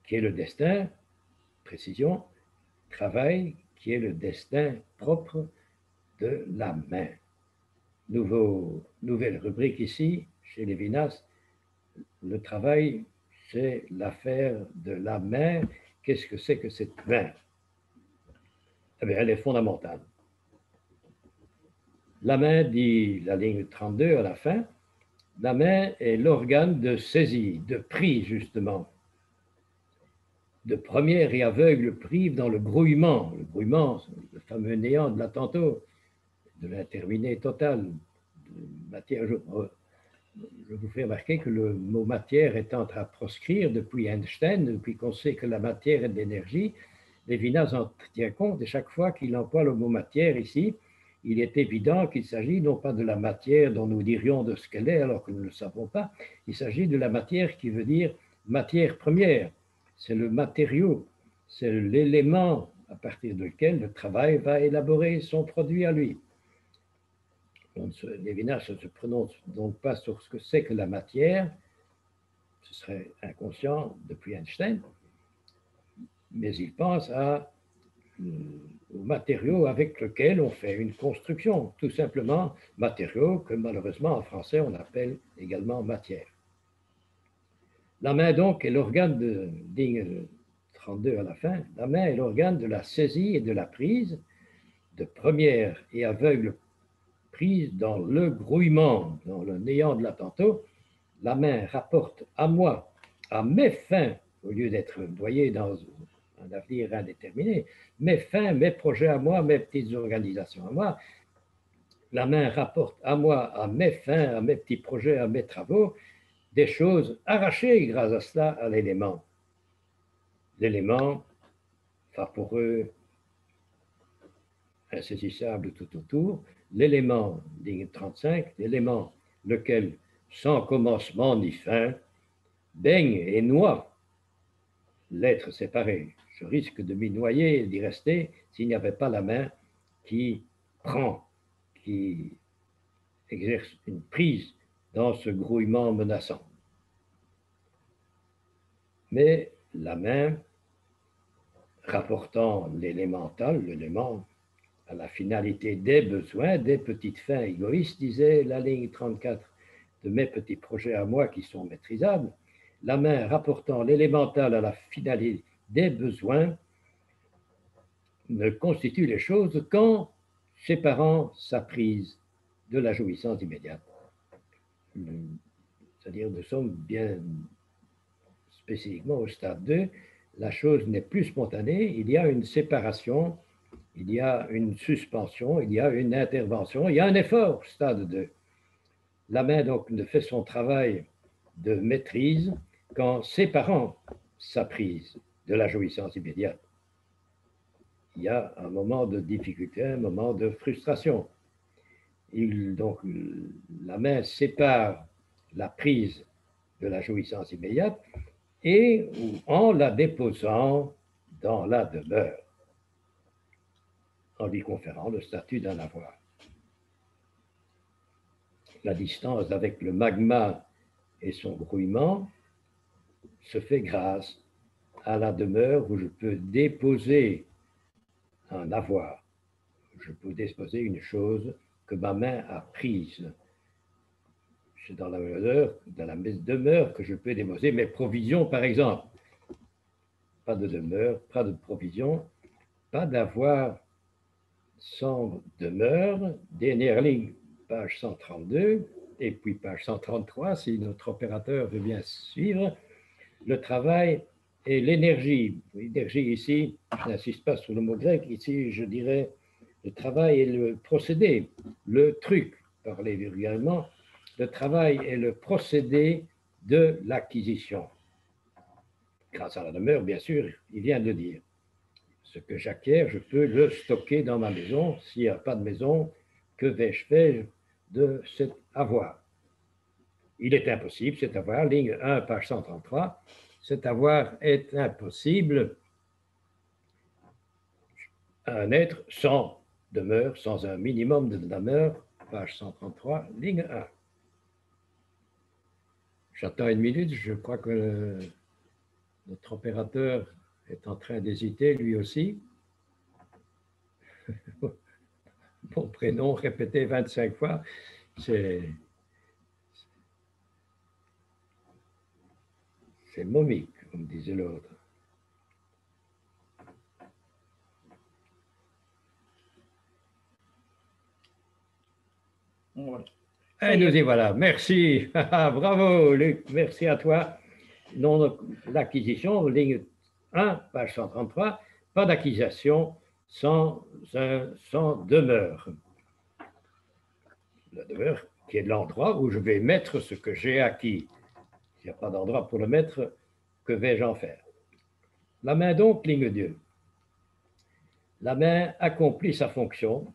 qui est le destin, précision, travail qui est le destin propre de la main. Nouvelle rubrique ici, chez Lévinas, le travail, c'est l'affaire de la main. Qu'est-ce que c'est que cette main? Eh bien, elle est fondamentale. La main, dit la ligne 32 à la fin, la main est l'organe de saisie, de prise justement, de première et aveugle prise dans le brouillement, le fameux néant de la tantôt, de l'interminé total, de matière. Je vous fais remarquer que le mot matière étant à proscrire depuis Einstein, depuis qu'on sait que la matière est de l'énergie, Lévinas en tient compte et chaque fois qu'il emploie le mot matière ici, il est évident qu'il s'agit non pas de la matière dont nous dirions de ce qu'elle est alors que nous ne le savons pas, il s'agit de la matière qui veut dire matière première. C'est le matériau, c'est l'élément à partir duquel le travail va élaborer son produit à lui. Lévinas ne se prononce donc pas sur ce que c'est que la matière, ce serait inconscient depuis Einstein, mais il pense au matériau avec lequel on fait une construction, tout simplement matériau que malheureusement en français on appelle également matière. La main donc est l'organe de ligne 32 à la fin, la main est l'organe de la saisie et de la prise, de première et aveugle prise dans le grouillement, dans le néant de la tantôt. La main rapporte à moi, à mes fins, au lieu d'être noyée dans un avenir indéterminé. Mes fins, mes projets à moi, mes petites organisations à moi. La main rapporte à moi, à mes fins, à mes petits projets, à mes travaux, des choses arrachées grâce à cela à l'élément. L'élément vaporeux, insaisissable tout autour, l'élément, ligne 35, l'élément lequel, sans commencement ni fin, baigne et noie l'être séparé. Je risque de m'y noyer et d'y rester s'il n'y avait pas la main qui prend, qui exerce une prise dans ce grouillement menaçant. Mais la main rapportant l'élémental, l'élément à la finalité des besoins, des petites fins égoïstes, disait la ligne 34 de mes petits projets à moi qui sont maîtrisables, la main rapportant l'élémental à la finalité des besoins ne constitue les choses qu'en séparant sa prise de la jouissance immédiate. C'est-à-dire, nous sommes bien spécifiquement au stade 2, la chose n'est plus spontanée, il y a une séparation, il y a une suspension, il y a une intervention, il y a un effort, stade 2. La main donc ne fait son travail de maîtrise qu'en séparant sa prise de la jouissance immédiate. Il y a un moment de difficulté, un moment de frustration. Donc, la main sépare la prise de la jouissance immédiate et en la déposant dans la demeure, en lui conférant le statut d'un avoir. La distance avec le magma et son grouillement se fait grâce à la demeure où je peux déposer un avoir. Je peux déposer une chose que ma main a prise. C'est dans la demeure que je peux déposer mes provisions, par exemple. Pas de demeure, pas de provision, pas d'avoir sans demeure. Dernière ligne, page 132, et puis page 133, si notre opérateur veut bien suivre. Le travail et l'énergie. L'énergie ici, je n'insiste pas sur le mot grec, ici je dirais le travail est le procédé, le truc, parler vulgairement, le travail est le procédé de l'acquisition. Grâce à la demeure, bien sûr, il vient de le dire. Ce que j'acquiers, je peux le stocker dans ma maison. S'il n'y a pas de maison, que vais-je faire de cet avoir? Il est impossible, cet avoir, ligne 1, page 133, cet avoir est impossible à un être sans demeure, sans un minimum de demeure, page 133, ligne 1. J'attends une minute, je crois que notre opérateur est en train d'hésiter, lui aussi. Mon prénom répété 25 fois, c'est momique, comme disait l'autre. Voilà. Et nous y voilà. Merci. Bravo, Luc. Merci à toi. Non, l'acquisition, ligne 1, page 133, pas d'acquisition sans demeure. La demeure qui est l'endroit où je vais mettre ce que j'ai acquis. S'il n'y a pas d'endroit pour le mettre, que vais-je en faire? La main donc, ligne 2. La main accomplit sa fonction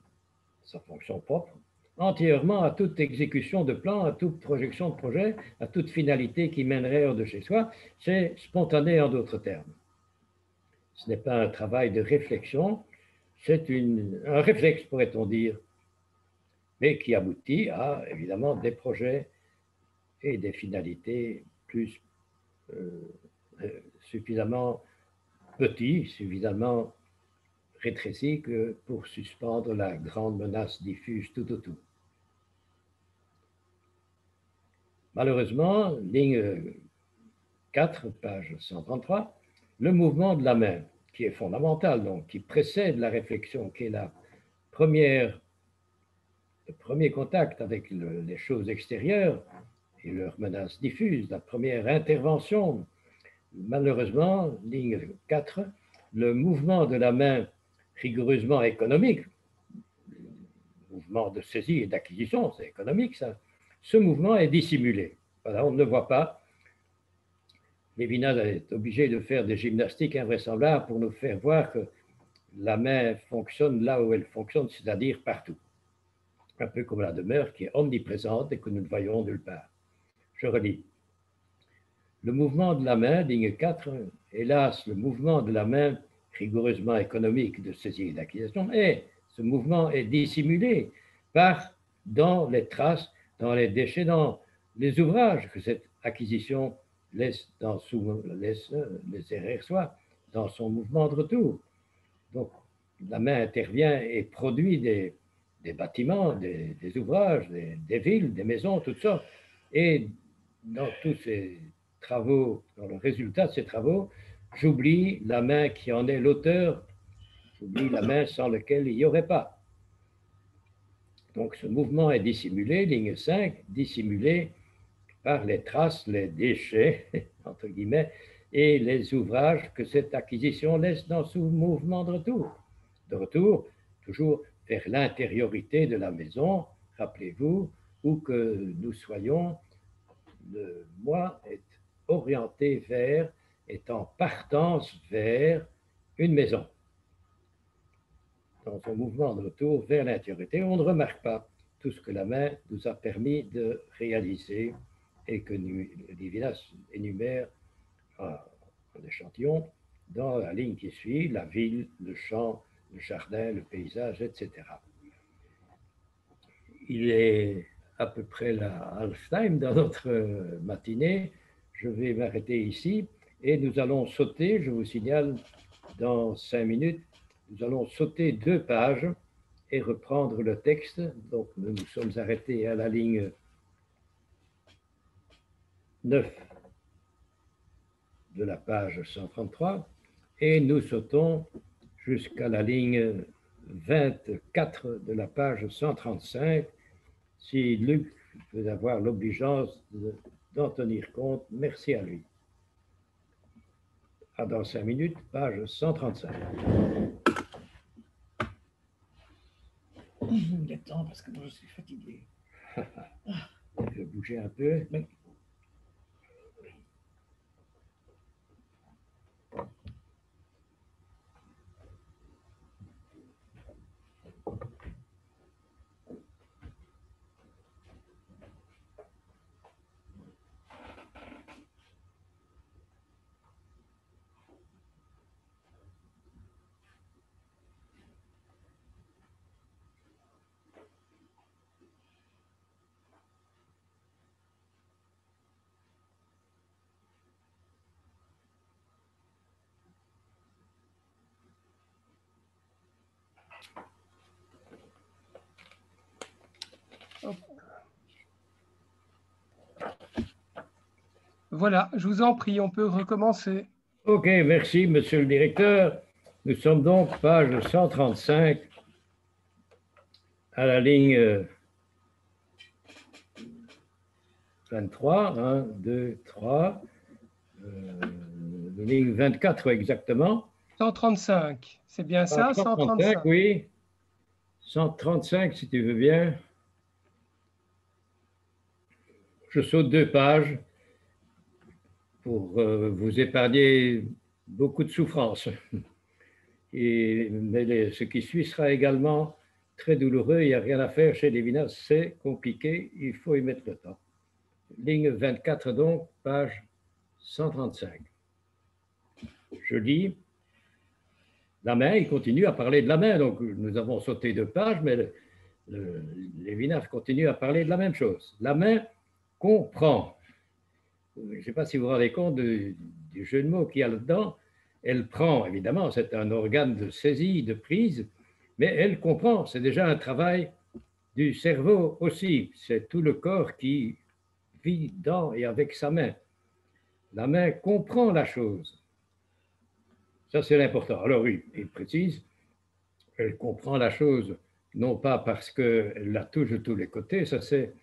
propre, entièrement à toute exécution de plan, à toute projection de projet, à toute finalité qui mènerait hors de chez soi. C'est spontané en d'autres termes. Ce n'est pas un travail de réflexion, c'est un réflexe, pourrait-on dire, mais qui aboutit à, évidemment, des projets et des finalités plus suffisamment petits, suffisamment rétrécis que pour suspendre la grande menace diffuse tout autour. Malheureusement, ligne 4, page 133, le mouvement de la main, qui est fondamental, donc, qui précède la réflexion, qui est le premier contact avec les choses extérieures et leurs menaces diffuses, la première intervention. Malheureusement, ligne 4, le mouvement de la main rigoureusement économique, mouvement de saisie et d'acquisition, c'est économique ça, ce mouvement est dissimulé. Voilà, on ne le voit pas. Lévinas est obligé de faire des gymnastiques invraisemblables pour nous faire voir que la main fonctionne là où elle fonctionne, c'est-à-dire partout. Un peu comme la demeure qui est omniprésente et que nous ne voyons nulle part. Je relis. Le mouvement de la main, ligne 4, hélas, le mouvement de la main rigoureusement économique de saisie et d'acquisition, et ce mouvement est dissimulé dans les traces, dans les déchets, dans les ouvrages que cette acquisition laisse derrière soi, dans son mouvement de retour. Donc, la main intervient et produit des bâtiments, des ouvrages, des villes, des maisons, toutes sortes. Et dans tous ces travaux, dans le résultat de ces travaux, j'oublie la main qui en est l'auteur, j'oublie la main sans laquelle il n'y aurait pas. Donc ce mouvement est dissimulé, ligne 5, dissimulé par les traces, les déchets, entre guillemets, et les ouvrages que cette acquisition laisse dans ce mouvement de retour. De retour, toujours vers l'intériorité de la maison, rappelez-vous, où que nous soyons, le moi est orienté vers, est en partance vers une maison. Dans son mouvement de retour vers l'intériorité, on ne remarque pas tout ce que la main nous a permis de réaliser et que Lévinas énumère en échantillon dans la ligne qui suit, la ville, le champ, le jardin, le paysage, etc. Il est à peu près la half-time dans notre matinée. Je vais m'arrêter ici et nous allons sauter, je vous signale, dans 5 minutes, nous allons sauter 2 pages et reprendre le texte. Donc, nous nous sommes arrêtés à la ligne 9 de la page 133 et nous sautons jusqu'à la ligne 24 de la page 135. Si Luc veut avoir l'obligeance d'en tenir compte, merci à lui. À dans 5 minutes, page 135. Il y a temps parce que moi je suis fatigué. Je vais bouger un peu. Oui. Voilà, je vous en prie, on peut recommencer. Ok, merci, monsieur le directeur. Nous sommes donc page 135 à la ligne 23, 1, 2, 3, ligne 24 exactement. 135, c'est bien ça, 135. Oui. 135, si tu veux bien. Je saute 2 pages pour vous épargner beaucoup de souffrance. Mais ce qui suit sera également très douloureux. Il n'y a rien à faire chez Lévinas, c'est compliqué, il faut y mettre le temps. Ligne 24 donc, page 135. Je lis. La main, il continue à parler de la main. Donc nous avons sauté 2 pages, mais Lévinas continue à parler de la même chose. La main comprend. Je ne sais pas si vous vous rendez compte du jeu de mots qu'il y a là-dedans. Elle prend, évidemment, c'est un organe de saisie, de prise, mais elle comprend. C'est déjà un travail du cerveau aussi. C'est tout le corps qui vit dans et avec sa main. La main comprend la chose. Ça, c'est l'important. Alors oui, il précise, elle comprend la chose, non pas parce qu'elle la touche de tous les côtés, ça c'est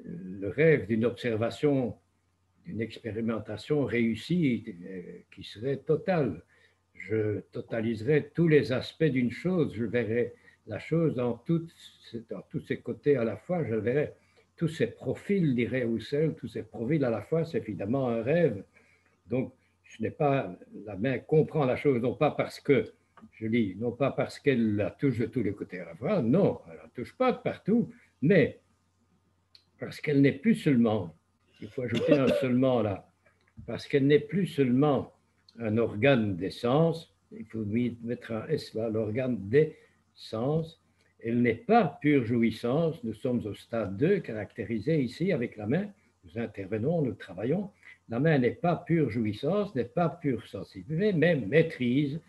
le rêve d'une observation, d'une expérimentation réussie qui serait totale. je totaliserai tous les aspects d'une chose, je verrai la chose dans tous ses côtés à la fois, je verrai tous ses profils, dirait Husserl, tous ses profils à la fois, c'est évidemment un rêve. Donc, ce n'est pas, la main comprend la chose, non pas parce que, je dis, non pas parce qu'elle la touche de tous les côtés à la fois, non, elle ne la touche pas de partout, mais parce qu'elle n'est plus seulement, il faut ajouter un seulement là, parce qu'elle n'est plus seulement un organe des sens, il faut mettre un S là, l'organe des sens, elle n'est pas pure jouissance, nous sommes au stade 2, caractérisé ici avec la main, nous intervenons, nous travaillons, la main n'est pas pure jouissance, n'est pas pure sensibilité, mais maîtrise,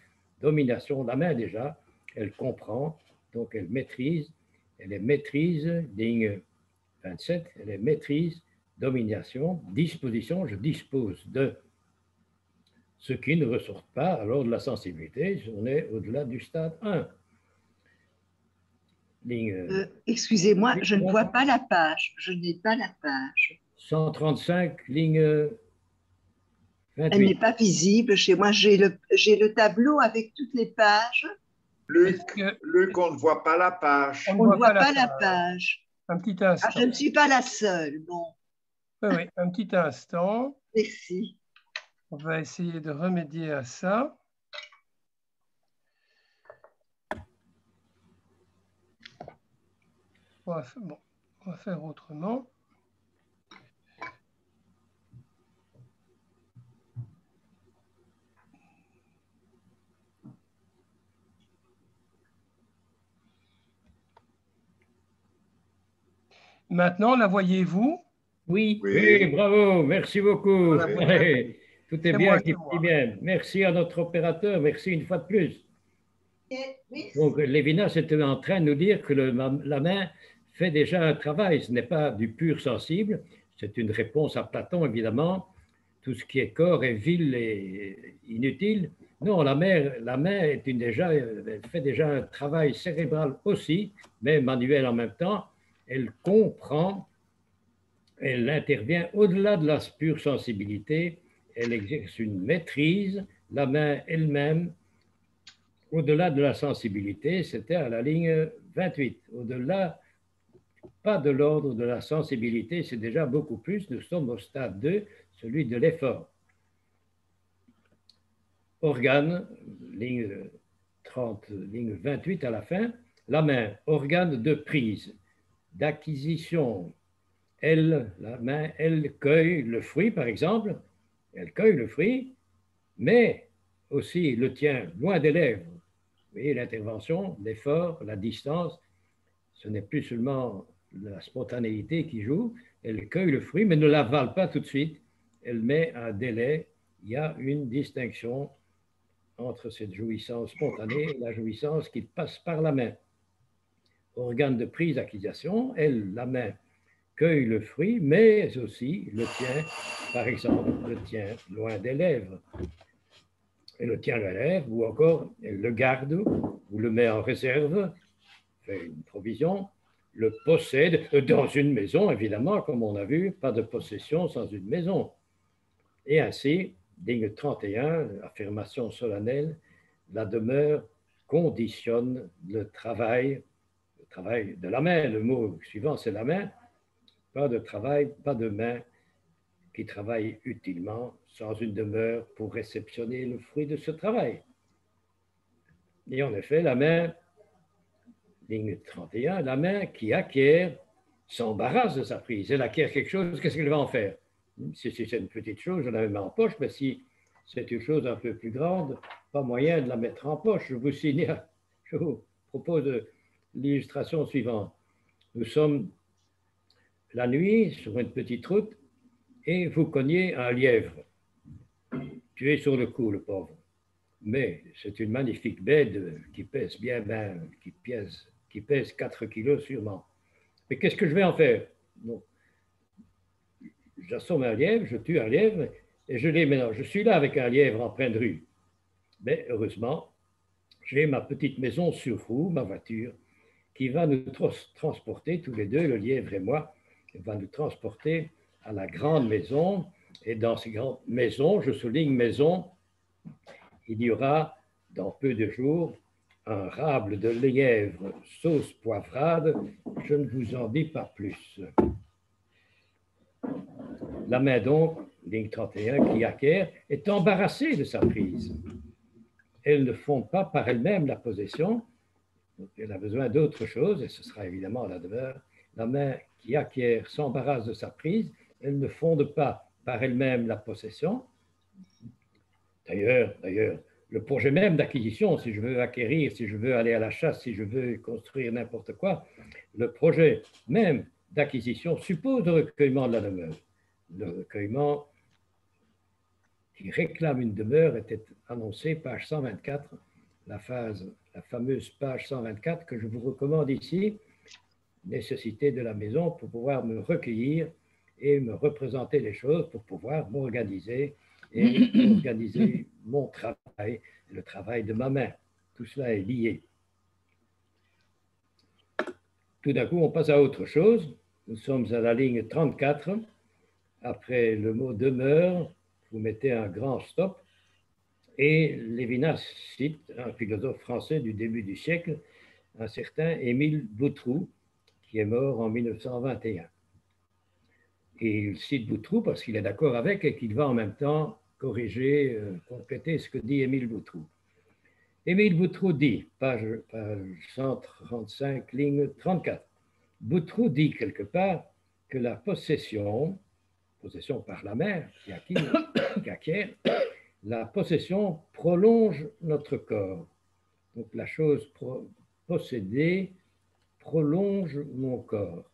domination, la main déjà, elle comprend, donc elle est maîtrise, ligne 27, elle est maîtrise, domination, disposition, je dispose de ce qui ne ressort pas alors de la sensibilité, on est au-delà du stade 1. Excusez-moi, je ne vois pas la page, je n'ai pas la page. 135, ligne 28. Elle n'est pas visible chez moi, j'ai le tableau avec toutes les pages. Luc, on ne voit pas la page. On ne voit pas la page. Un petit instant. Ah, je ne suis pas la seule, bon. Oui, un petit instant. Merci. On va essayer de remédier à ça. On va faire autrement. Maintenant, la voyez-vous? Oui, oui, bravo, merci beaucoup. Tout est bien qui dit bien. Merci à notre opérateur, merci une fois de plus. Donc, Lévinas était en train de nous dire que la main fait déjà un travail, ce n'est pas du pur sensible, c'est une réponse à Platon, évidemment. Tout ce qui est corps est vil et inutile. Non, la main est elle fait déjà un travail cérébral aussi, mais manuel en même temps. Elle comprend, elle intervient au-delà de la pure sensibilité, elle exerce une maîtrise, la main elle-même, au-delà de la sensibilité, c'était à la ligne 28. Au-delà, pas de l'ordre de la sensibilité, c'est déjà beaucoup plus, nous sommes au stade 2, celui de l'effort. Organe, ligne 30, ligne 28 à la fin, la main, organe de prise, d'acquisition. Elle, la main, elle cueille le fruit, par exemple, elle cueille le fruit, mais aussi le tient loin des lèvres. Vous voyez l'intervention, l'effort, la distance, ce n'est plus seulement la spontanéité qui joue, elle cueille le fruit, mais ne l'avale pas tout de suite, elle met un délai, il y a une distinction entre cette jouissance spontanée et la jouissance qui passe par la main. Organe de prise, acquisition, elle, la main, cueille le fruit, mais aussi le tient, par exemple, le tient loin des lèvres. Elle le tient à la lèvre, ou encore elle le garde, ou le met en réserve, fait une provision, le possède dans une maison, évidemment, comme on a vu, pas de possession sans une maison. Et ainsi, ligne 31, affirmation solennelle, la demeure conditionne le travail de la main. Le mot suivant, c'est la main. Pas de travail, pas de main qui travaille utilement sans une demeure pour réceptionner le fruit de ce travail. Et en effet, la main, ligne 31, la main qui acquiert s'embarrasse de sa prise. Elle acquiert quelque chose, qu'est-ce qu'elle va en faire? Si c'est une petite chose, je la mets en poche, mais si c'est une chose un peu plus grande, pas moyen de la mettre en poche. Je vous propose l'illustration suivante. Nous sommes la nuit sur une petite route et vous cognez un lièvre. Tu es sur le coup, le pauvre. Mais c'est une magnifique bête qui pèse bien, qui pèse 4 kilos sûrement. Mais qu'est-ce que je vais en faire? Non. J'assomme un lièvre, je tue un lièvre et je l'ai maintenant. Je suis là avec un lièvre en pleine rue. Mais heureusement, j'ai ma petite maison sur roue, ma voiture, qui va nous transporter tous les deux, le lièvre et moi, va nous transporter à la grande maison. Et dans ces grandes maisons, je souligne maison, il y aura dans peu de jours, un rable de lièvre sauce poivrade, je ne vous en dis pas plus. La main donc, ligne 31, qui acquiert, est embarrassée de sa prise. Elle ne fonde pas par elle-même la possession, donc elle a besoin d'autre chose, et ce sera évidemment la demeure. La main qui acquiert s'embarrasse de sa prise, elle ne fonde pas par elle-même la possession. D'ailleurs, le projet même d'acquisition, si je veux acquérir, si je veux aller à la chasse, si je veux construire n'importe quoi, le projet même d'acquisition suppose le recueillement de la demeure. Le recueillement qui réclame une demeure était annoncé, page 124, la fameuse page 124 que je vous recommande ici, nécessité de la maison pour pouvoir me recueillir et me représenter les choses, pour pouvoir m'organiser et organiser mon travail, le travail de ma main. Tout cela est lié. Tout d'un coup, on passe à autre chose. Nous sommes à la ligne 34. Après le mot demeure, vous mettez un grand stop. Et Lévinas cite un philosophe français du début du siècle, un certain Émile Boutroux, qui est mort en 1921. Et il cite Boutroux parce qu'il est d'accord avec et qu'il va en même temps corriger, compléter ce que dit Émile Boutroux. Émile Boutroux dit, page 135, ligne 34, Boutroux dit quelque part que la possession par la mère qui acquiert, la possession prolonge notre corps. Donc la chose possédée prolonge mon corps,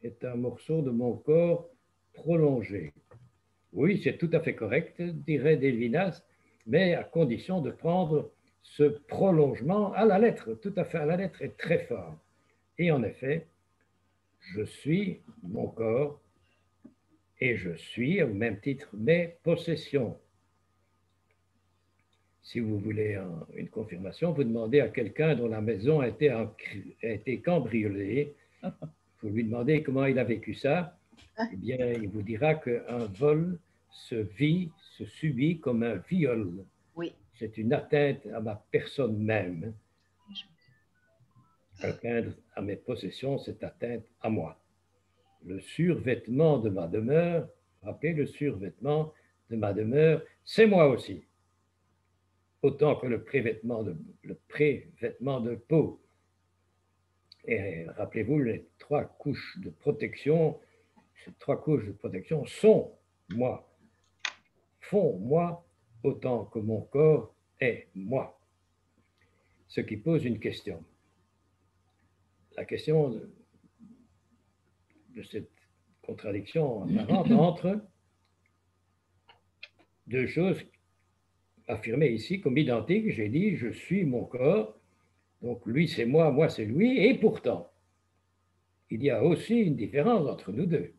est un morceau de mon corps prolongé. Oui, c'est tout à fait correct, dirait Lévinas, mais à condition de prendre ce prolongement à la lettre, tout à fait à la lettre, est très fort. Et en effet, je suis mon corps et je suis, au même titre, mes possessions. Si vous voulez une confirmation, vous demandez à quelqu'un dont la maison a été cambriolée, vous lui demandez comment il a vécu ça, eh bien, il vous dira qu'un vol se subit comme un viol. Oui. C'est une atteinte à ma personne même. Atteindre à mes possessions, c'est atteinte à moi. Le survêtement de ma demeure, rappelez, le survêtement de ma demeure, c'est moi aussi. Autant que le prévêtement de peau. Et rappelez-vous, les 3 couches de protection, ces 3 couches de protection sont moi, font moi, autant que mon corps est moi. Ce qui pose une question. La question de cette contradiction apparente entre 2 choses affirmées ici comme identiques. J'ai dit, je suis mon corps, donc lui c'est moi, moi c'est lui, et pourtant, il y a aussi une différence entre nous deux.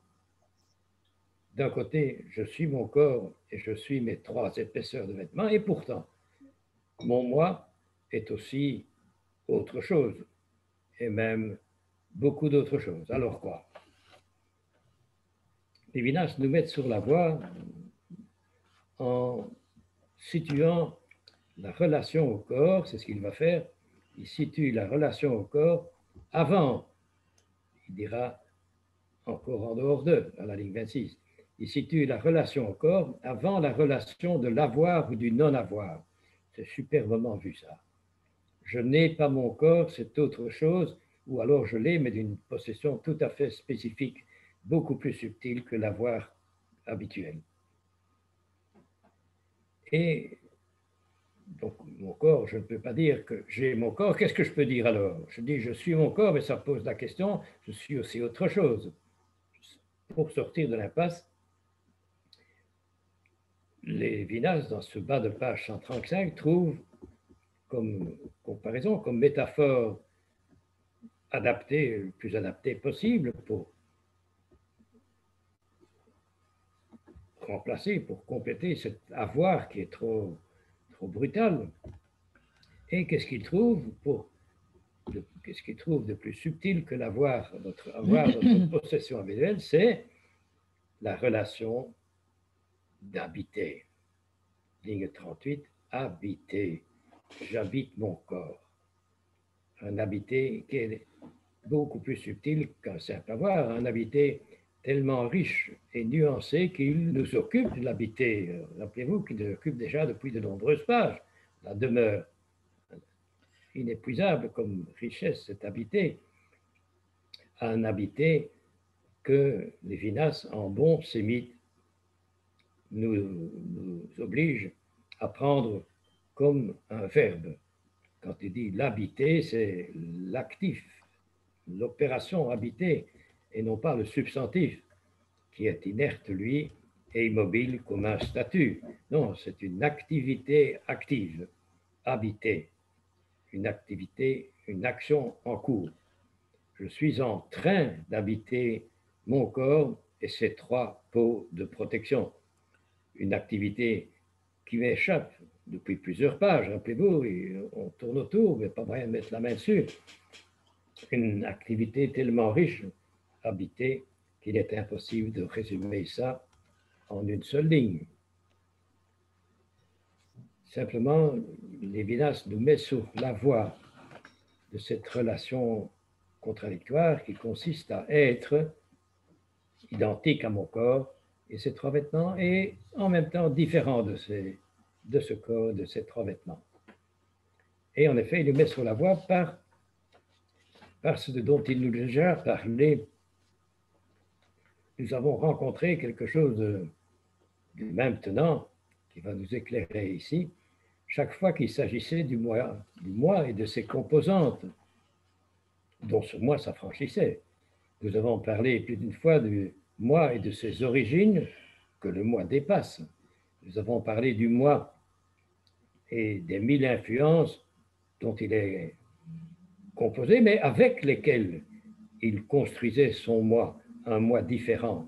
D'un côté, je suis mon corps et je suis mes 3 épaisseurs de vêtements, et pourtant, mon moi est aussi autre chose, et même beaucoup d'autres choses. Alors quoi? Lévinas nous met sur la voie en situant la relation au corps, c'est ce qu'il va faire, il situe la relation au corps avant, il dira encore en dehors d'eux, à la ligne 26, il situe la relation au corps avant la relation de l'avoir ou du non-avoir. C'est superbement vu ça. Je n'ai pas mon corps, c'est autre chose, ou alors je l'ai, mais d'une possession tout à fait spécifique, beaucoup plus subtile que l'avoir habituel. Et donc, mon corps, je ne peux pas dire que j'ai mon corps. Qu'est-ce que je peux dire alors? Je dis je suis mon corps, mais ça pose la question, je suis aussi autre chose. Pour sortir de l'impasse, Lévinas, dans ce bas de page 135, trouve comme comparaison, comme métaphore adaptée, le plus adaptée possible pour remplacer, pour compléter cet avoir qui est trop brutal. Et qu'est-ce qu'il trouve de plus subtil que l'avoir, notre possession individuelle, c'est la relation d'habiter. Ligne 38, habiter. j'habite mon corps. Un habité qui est beaucoup plus subtil qu'un simple avoir, un habité tellement riche et nuancé qu'il nous occupe de l'habité. Rappelez-vous qu'il nous occupe déjà depuis de nombreuses pages. La demeure inépuisable comme richesse, cet habité, un habité que Lévinas, en bon sémite, nous oblige à prendre comme un verbe. Quand il dit l'habiter, c'est l'actif, l'opération habiter, et non pas le substantif, qui est inerte, lui, et immobile comme un statut. Non, c'est une activité active, habiter, une activité, une action en cours. Je suis en train d'habiter mon corps et ses trois peaux de protection. Une activité qui m'échappe depuis plusieurs pages, rappelez-vous, on tourne autour, mais pas moyen de mettre la main dessus. Une activité tellement riche, habitée, qu'il est impossible de résumer ça en une seule ligne. Simplement, Lévinas nous met sur la voie de cette relation contradictoire qui consiste à être identique à mon corps et ses trois vêtements et en même temps différent de ce corps, de ces trois vêtements. Et en effet, il nous met sur la voie par ce dont il nous a déjà parlé. Nous avons rencontré quelque chose du même tenant qui va nous éclairer ici, chaque fois qu'il s'agissait du moi et de ses composantes, dont ce moi s'affranchissait. Nous avons parlé plus d'une fois du moi et de ses origines que le moi dépasse. Nous avons parlé du moi et des 1000 influences dont il est composé, mais avec lesquelles il construisait son moi, un moi différent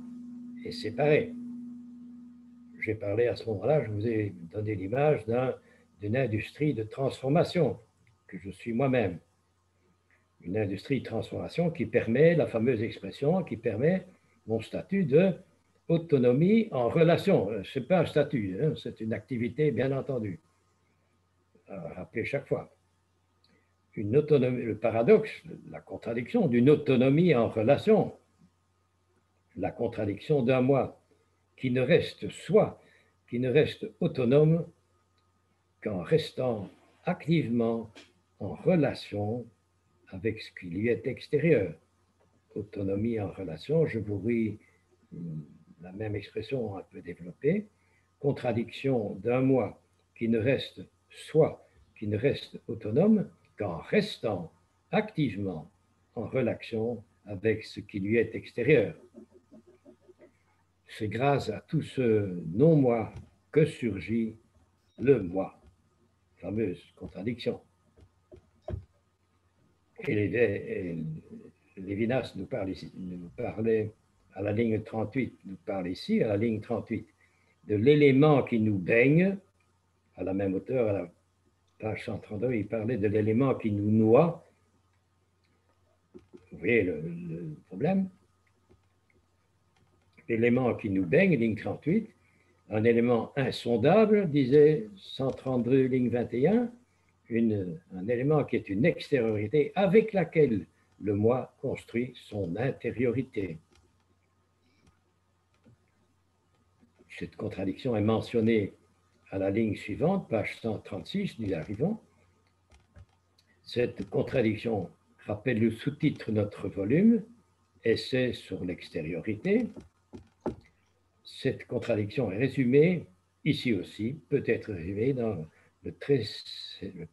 et séparé. J'ai parlé à ce moment-là, je vous ai donné l'image d'une industrie de transformation que je suis moi-même. Une industrie de transformation qui permet, la fameuse expression, qui permet mon statut de autonomie en relation. Ce n'est pas un statut, hein, c'est une activité, bien entendu. À rappeler chaque fois. Une autonomie, le paradoxe, la contradiction d'une autonomie en relation. La contradiction d'un moi qui ne reste soi, qui ne reste autonome qu'en restant activement en relation avec ce qui lui est extérieur. Autonomie en relation, je vous ris la même expression un peu développée, contradiction d'un moi qui ne reste soi, qui ne reste autonome qu'en restant activement en relation avec ce qui lui est extérieur. C'est grâce à tout ce non-moi que surgit le moi, fameuse contradiction. Et Lévinas nous parlait à la ligne 38, nous parle ici, à la ligne 38, de l'élément qui nous baigne, à la même hauteur, à la page 132, il parlait de l'élément qui nous noie. Vous voyez le problème? L'élément qui nous baigne, ligne 38, un élément insondable, disait 132, ligne 21, un élément qui est une extériorité avec laquelle le moi construit son intériorité. Cette contradiction est mentionnée à la ligne suivante, page 136, nous y arrivons. Cette contradiction rappelle le sous-titre de notre volume, Essai sur l'extériorité. Cette contradiction est résumée, ici aussi, peut être résumée dans le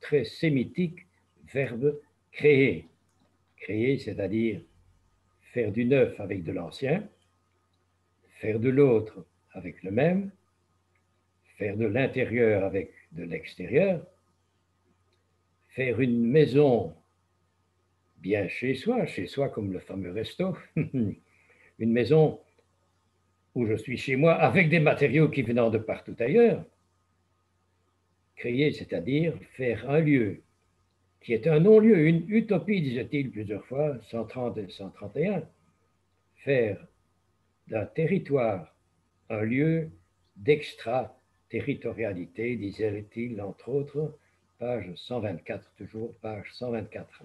très sémitique verbe créer. Créer, c'est-à-dire faire du neuf avec de l'ancien, faire de l'autre avec le même, faire de l'intérieur avec de l'extérieur, faire une maison bien chez soi comme le fameux resto, une maison où je suis chez moi avec des matériaux qui venant de partout ailleurs. Créer, c'est-à-dire faire un lieu qui est un non-lieu, une utopie, disait-il plusieurs fois, 130 et 131, faire d'un territoire un lieu d'extraterritorialité, disait-il entre autres, page 124, toujours page 124.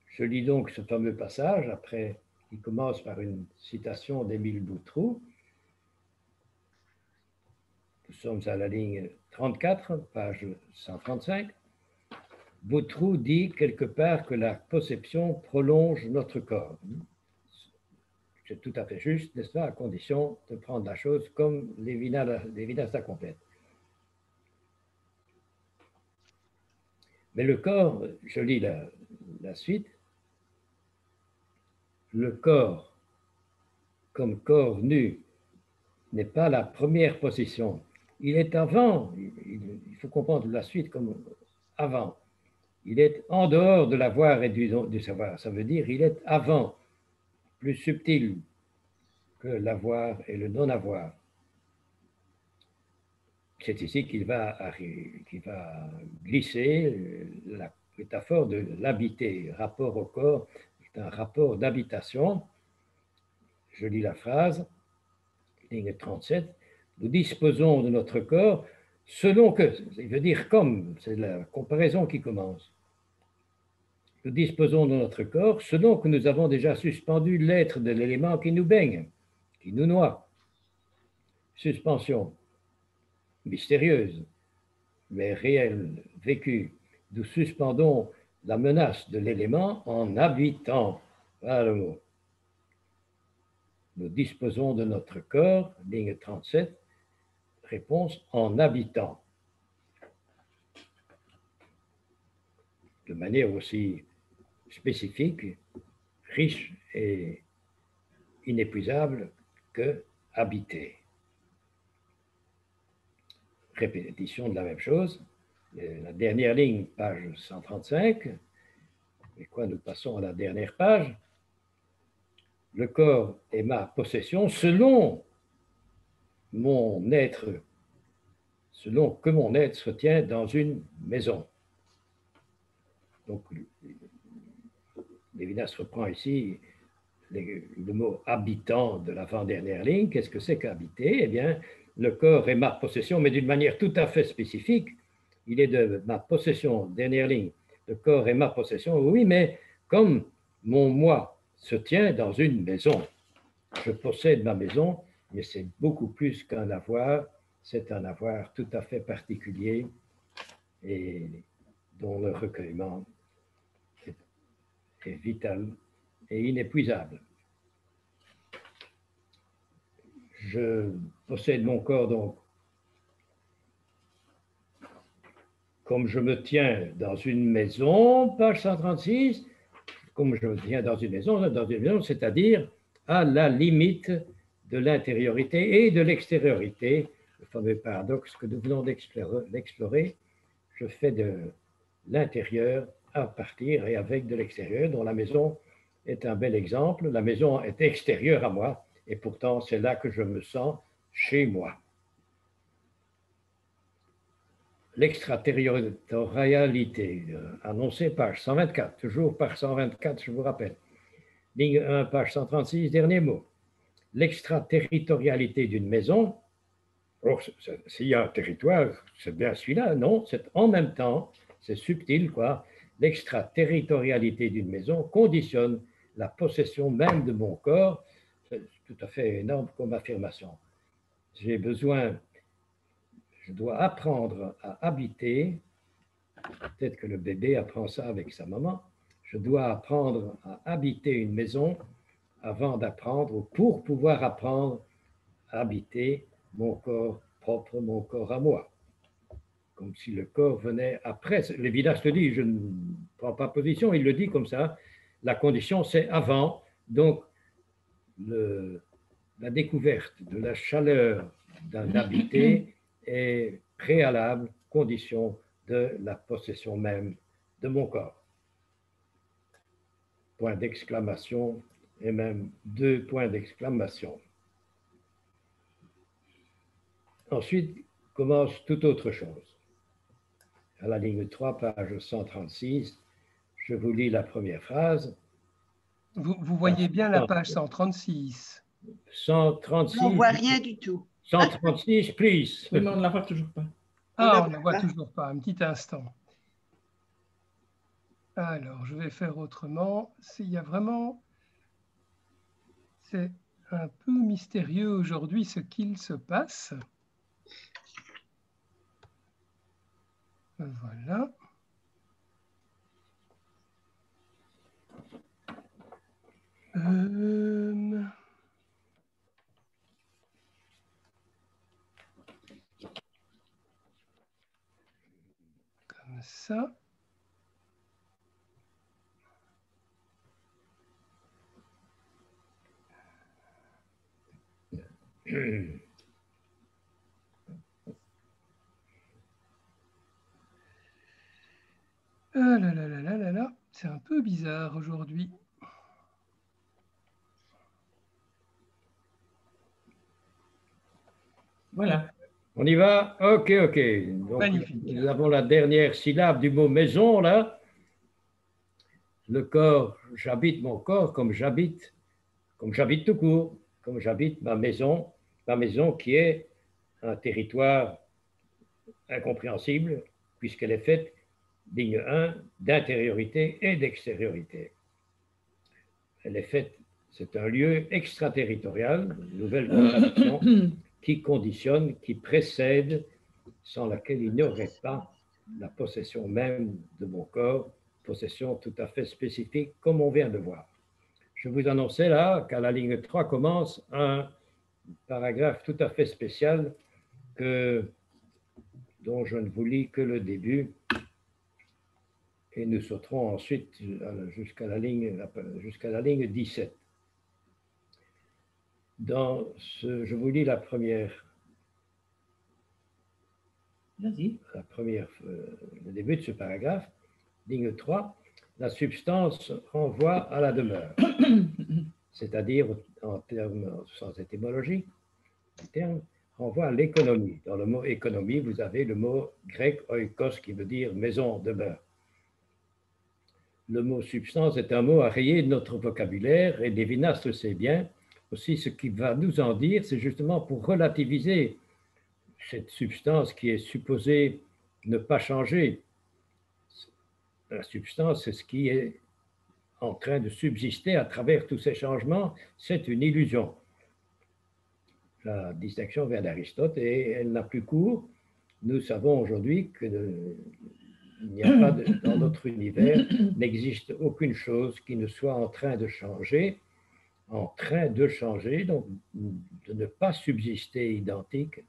Je lis donc ce fameux passage, après, il commence par une citation d'Émile Boutroux. Nous sommes à la ligne 34, page 135. Boutroux dit quelque part que la perception prolonge notre corps. C'est tout à fait juste, n'est-ce pas, à condition de prendre la chose comme l'évidence la complète. Mais le corps, je lis la suite, le corps comme corps nu n'est pas la première position. Il est avant, il faut comprendre la suite comme avant. Il est en dehors de l'avoir et du savoir. Ça veut dire il est avant, plus subtil que l'avoir et le non-avoir. C'est ici qu'il va glisser la métaphore de l'habiter. Rapport au corps est un rapport d'habitation. Je lis la phrase, ligne 37. Nous disposons de notre corps selon que, il veut dire comme, c'est la comparaison qui commence. Nous disposons de notre corps selon que nous avons déjà suspendu l'être de l'élément qui nous baigne, qui nous noie. Suspension mystérieuse, mais réelle, vécue. Nous suspendons la menace de l'élément en habitant. Voilà le mot. Nous disposons de notre corps, ligne 37, réponse en habitant. De manière aussi spécifique, riche et inépuisable que habiter. Répétition de la même chose. La dernière ligne, page 135. Et quoi, nous passons à la dernière page. Le corps est ma possession selon mon être, selon que mon être se tient dans une maison. Donc, Lévinas reprend ici le mot habitant de l'avant-dernière ligne. Qu'est-ce que c'est qu'habiter? Eh bien, le corps est ma possession, mais d'une manière tout à fait spécifique. Il est de ma possession, dernière ligne. Le corps est ma possession, oui, mais comme mon moi se tient dans une maison. Je possède ma maison, mais c'est beaucoup plus qu'un avoir. C'est un avoir tout à fait particulier et dont le recueillement est vital et inépuisable. Je possède mon corps donc comme je me tiens dans une maison, page 136, comme je me tiens dans une maison, c'est-à-dire à la limite de l'intériorité et de l'extériorité, le fameux paradoxe que nous venons d'explorer. Je fais de l'intérieur à partir et avec de l'extérieur, dont la maison est un bel exemple. La maison est extérieure à moi, et pourtant c'est là que je me sens chez moi. L'extraterritorialité, annoncée page 124, toujours page 124, je vous rappelle. Ligne 1, page 136, dernier mot. L'extraterritorialité d'une maison, s'il y a un territoire, c'est bien celui-là, non, c'est en même temps, c'est subtil, quoi. L'extraterritorialité d'une maison conditionne la possession même de mon corps. C'est tout à fait énorme comme affirmation. J'ai besoin, je dois apprendre à habiter, peut-être que le bébé apprend ça avec sa maman, je dois apprendre à habiter une maison avant d'apprendre, ou pour pouvoir apprendre à habiter mon corps propre, mon corps à moi. Comme si le corps venait après. Lévinas le dit, je ne prends pas position, il le dit comme ça. La condition, c'est avant. Donc, la découverte de la chaleur d'un habité est préalable, condition de la possession même de mon corps. Point d'exclamation et même 2 points d'exclamation. Ensuite, commence toute autre chose. À la ligne 3, page 136, je vous lis la première phrase. Vous voyez bien la page 136. 136. On ne voit rien du tout. 136, please. Oui, mais on ne la voit toujours pas. Ah, on ne voit toujours pas. Un petit instant. Alors, je vais faire autrement. Il y a vraiment... C'est un peu mystérieux aujourd'hui ce qu'il se passe. Voilà. Comme ça. Ah là là là là là là, c'est un peu bizarre aujourd'hui. Voilà. On y va? Ok, ok. Donc, magnifique. Nous avons la dernière syllabe du mot maison, là. Le corps, j'habite mon corps comme j'habite tout court, comme j'habite ma maison qui est un territoire incompréhensible, puisqu'elle est faite, ligne 1, d'intériorité et d'extériorité. Elle est faite, c'est un lieu extraterritorial, une nouvelle contradiction, qui conditionne, qui précède, sans laquelle il n'y aurait pas la possession même de mon corps, possession tout à fait spécifique, comme on vient de voir. Je vous annonçais là qu'à la ligne 3 commence un paragraphe tout à fait spécial dont je ne vous lis que le début, et nous sauterons ensuite jusqu'à la ligne 17. Je vous lis le début de ce paragraphe, ligne 3. La substance renvoie à la demeure, c'est-à-dire, en termes sans étymologie, renvoie à l'économie. Dans le mot économie, vous avez le mot grec oikos qui veut dire maison, demeure. Le mot substance est un mot à rayer de notre vocabulaire et Lévinas le sait bien. Aussi, ce qu'il va nous en dire, c'est justement pour relativiser cette substance qui est supposée ne pas changer. La substance, c'est ce qui est en train de subsister à travers tous ces changements. C'est une illusion. La distinction vient d'Aristote et elle n'a plus cours. Nous savons aujourd'hui qu'il n'y a pas dans notre univers, n'existe aucune chose qui ne soit en train de changer, donc de ne pas subsister identique,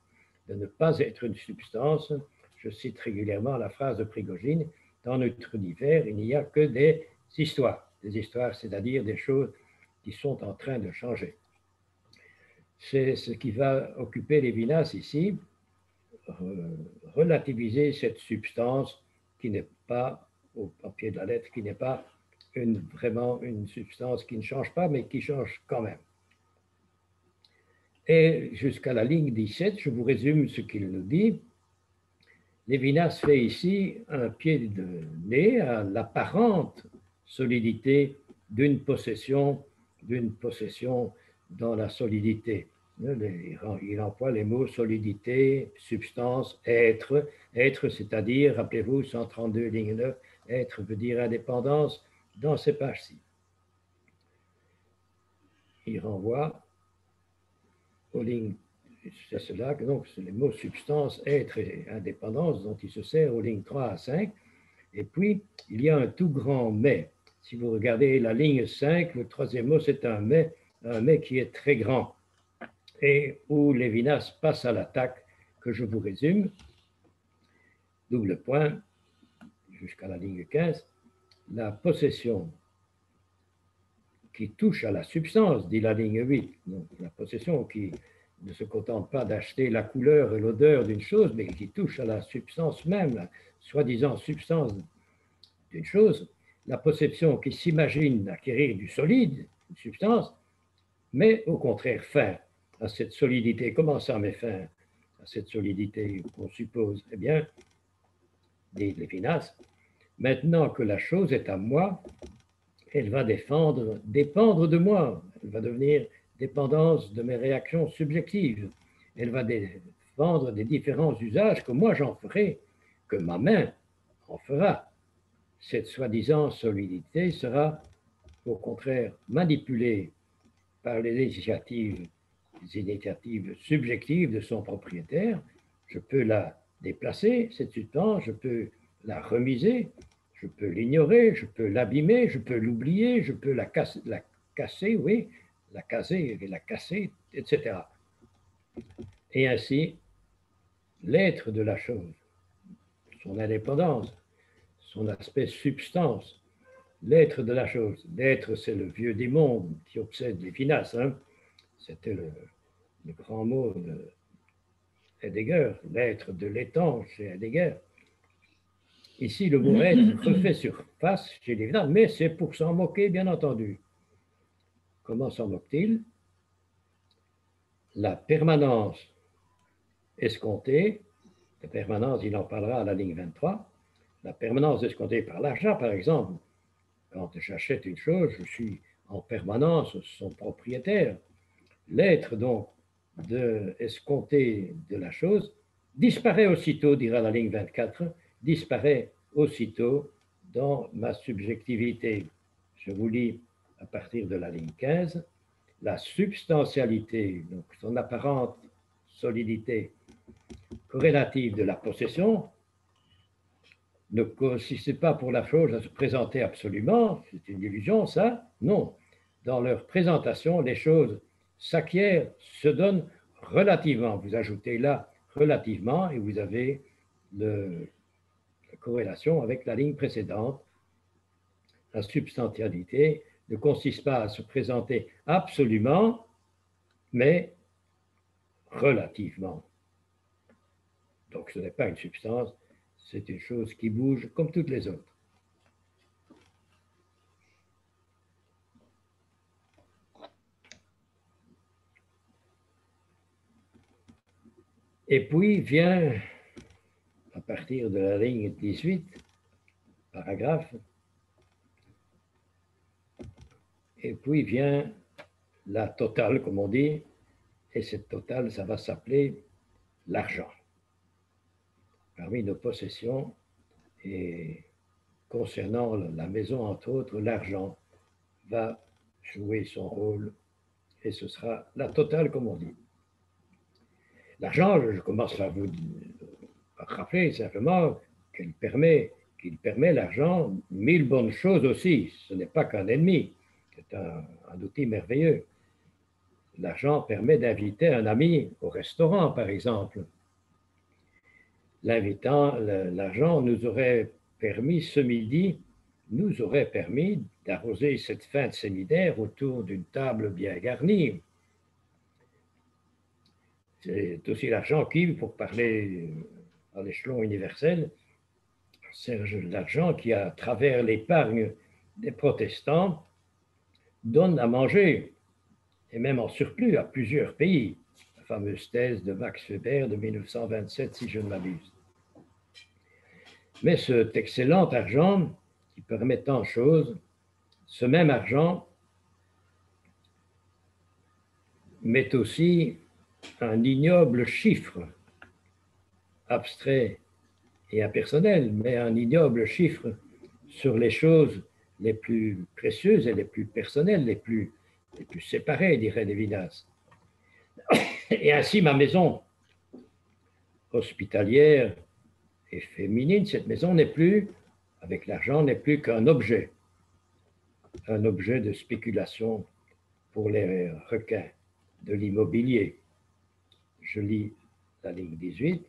de ne pas être une substance. Je cite régulièrement la phrase de Prigogine, dans notre univers, il n'y a que des histoires, c'est-à-dire des choses qui sont en train de changer. C'est ce qui va occuper Lévinas ici, relativiser cette substance qui n'est pas, au pied de la lettre, qui n'est pas vraiment une substance qui ne change pas, mais qui change quand même. Et jusqu'à la ligne 17, je vous résume ce qu'il nous dit. Lévinas fait ici un pied de nez à l'apparente solidité d'une possession dans la solidité. Il emploie les mots solidité, substance, être. Être, c'est-à-dire, rappelez-vous, 132, ligne 9, être veut dire indépendance dans ces pages-ci. Il renvoie aux lignes, c'est cela, donc c'est les mots substance, être et indépendance dont il se sert aux lignes 3 à 5. Et puis, il y a un tout grand mais. Si vous regardez la ligne 5, le troisième mot, c'est un mais qui est très grand. Et où Lévinas passe à l'attaque, que je vous résume, double point, jusqu'à la ligne 15, la possession qui touche à la substance, dit la ligne 8, donc la possession qui ne se contente pas d'acheter la couleur et l'odeur d'une chose, mais qui touche à la substance même, la soi-disant substance d'une chose, la possession qui s'imagine acquérir du solide, une substance, mais au contraire fin à cette solidité. Comment ça met fin à cette solidité qu'on suppose? Eh bien, dit Lévinas, maintenant que la chose est à moi, elle va dépendre de moi. Elle va devenir dépendance de mes réactions subjectives. Elle va dépendre des différents usages que moi j'en ferai, que ma main en fera. Cette soi-disant solidité sera au contraire manipulée par les initiatives subjectives de son propriétaire. Je peux la déplacer, cette substance, je peux la remiser, je peux l'ignorer, je peux l'abîmer, je peux l'oublier, je peux la casser, oui, la casser, etc. Et ainsi, l'être de la chose, son indépendance, son aspect substance, l'être de la chose. L'être, c'est le vieux démon qui obsède les finances. Hein. C'était le grand mot de Heidegger, l'être de l'étang chez Heidegger. Ici, le mot être refait surface chez les finances, mais c'est pour s'en moquer, bien entendu. Comment s'en moque-t-il? La permanence escomptée, la permanence, il en parlera à la ligne 23, la permanence escomptée par l'achat, par exemple. Quand j'achète une chose, je suis en permanence son propriétaire. L'être, donc, escompté de la chose disparaît aussitôt, dira la ligne 24, disparaît aussitôt dans ma subjectivité. Je vous lis à partir de la ligne 15, la substantialité, donc son apparente solidité corrélative de la possession, ne consiste pas pour la chose à se présenter absolument, c'est une illusion ça, non. Dans leur présentation, les choses s'acquièrent, se donnent relativement. Vous ajoutez là relativement et vous avez la corrélation avec la ligne précédente. La substantialité ne consiste pas à se présenter absolument, mais relativement. Donc ce n'est pas une substance, c'est une chose qui bouge comme toutes les autres. Et puis vient, à partir de la ligne 18, paragraphe, et puis vient la totale, comme on dit, et cette totale, ça va s'appeler l'argent. Parmi nos possessions, et concernant la maison, entre autres, l'argent va jouer son rôle, et ce sera la totale, comme on dit. L'argent, je commence à vous rappeler simplement qu'il permet l'argent 1000 bonnes choses aussi. Ce n'est pas qu'un ennemi, c'est un outil merveilleux. L'argent permet d'inviter un ami au restaurant, par exemple. L'argent nous aurait permis ce midi, d'arroser cette fin de séminaire autour d'une table bien garnie. C'est aussi l'argent qui, pour parler à l'échelon universel, c'est l'argent qui, à travers l'épargne des protestants, donne à manger, et même en surplus, à plusieurs pays. La fameuse thèse de Max Weber de 1927, si je ne m'abuse. Mais cet excellent argent qui permet tant de choses, ce même argent met aussi un ignoble chiffre abstrait et impersonnel, mais un ignoble chiffre sur les choses les plus précieuses et les plus personnelles, les plus séparées, dirait Lévinas. Et ainsi, ma maison hospitalière et féminine, cette maison n'est plus, avec l'argent, n'est plus qu'un objet de spéculation pour les requins de l'immobilier. Je lis la ligne 18.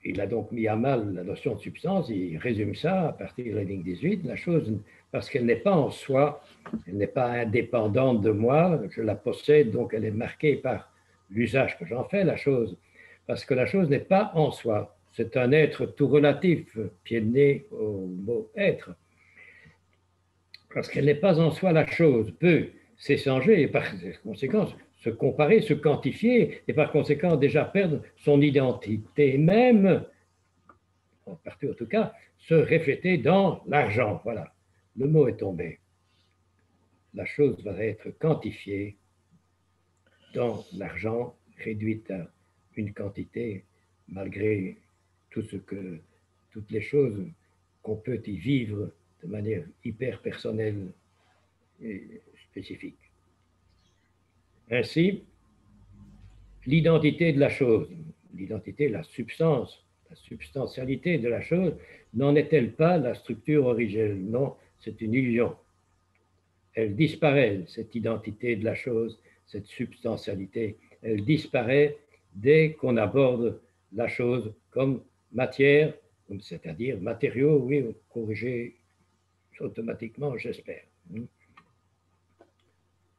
Il a donc mis à mal la notion de substance, il résume ça à partir de la ligne 18, la chose, parce qu'elle n'est pas en soi, elle n'est pas indépendante de moi, je la possède, donc elle est marquée par l'usage que j'en fais, la chose, parce que la chose n'est pas en soi, c'est un être tout relatif, pied de nez au mot être. Parce qu'elle n'est pas en soi, la chose peut s'échanger et par conséquent se comparer, se quantifier et par conséquent déjà perdre son identité même, en partie en tout cas, se refléter dans l'argent. Voilà, le mot est tombé. la chose va être quantifiée dans l'argent, réduite à une quantité, malgré toutes les choses qu'on peut y vivre de manière hyper personnelle et spécifique. Ainsi, l'identité de la chose, l'identité, la substantialité de la chose, n'en est-elle pas la structure originelle? Non, c'est une illusion. Elle disparaît, cette identité de la chose, cette substantialité, elle disparaît dès qu'on aborde la chose comme matière, c'est-à-dire matériaux, oui, corrigé automatiquement, j'espère.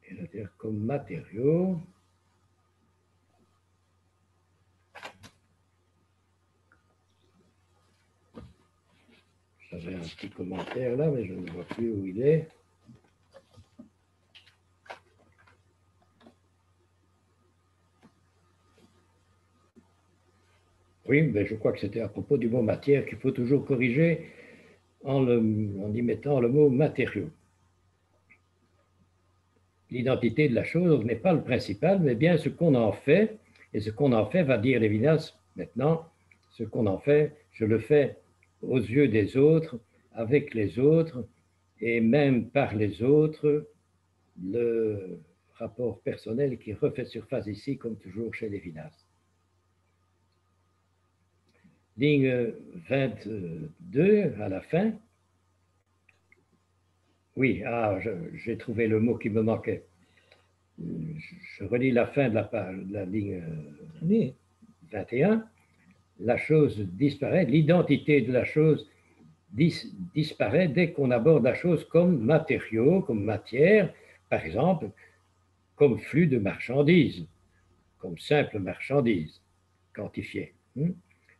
C'est-à-dire comme matériaux. J'avais un petit commentaire là, mais je ne vois plus où il est. Oui, mais je crois que c'était à propos du mot matière qu'il faut toujours corriger en y mettant le mot matériaux. L'identité de la chose n'est pas le principal, mais bien ce qu'on en fait, et ce qu'on en fait va dire Lévinas maintenant, ce qu'on en fait, je le fais aux yeux des autres, avec les autres, et même par les autres, le rapport personnel qui refait surface ici, comme toujours chez Lévinas. Ligne 22 à la fin. Oui, j'ai trouvé le mot qui me manquait. Je relis la fin de la page, de la ligne 21. La chose disparaît, l'identité de la chose disparaît dès qu'on aborde la chose comme matériau, comme matière, par exemple, comme flux de marchandises, comme simple marchandise quantifiée.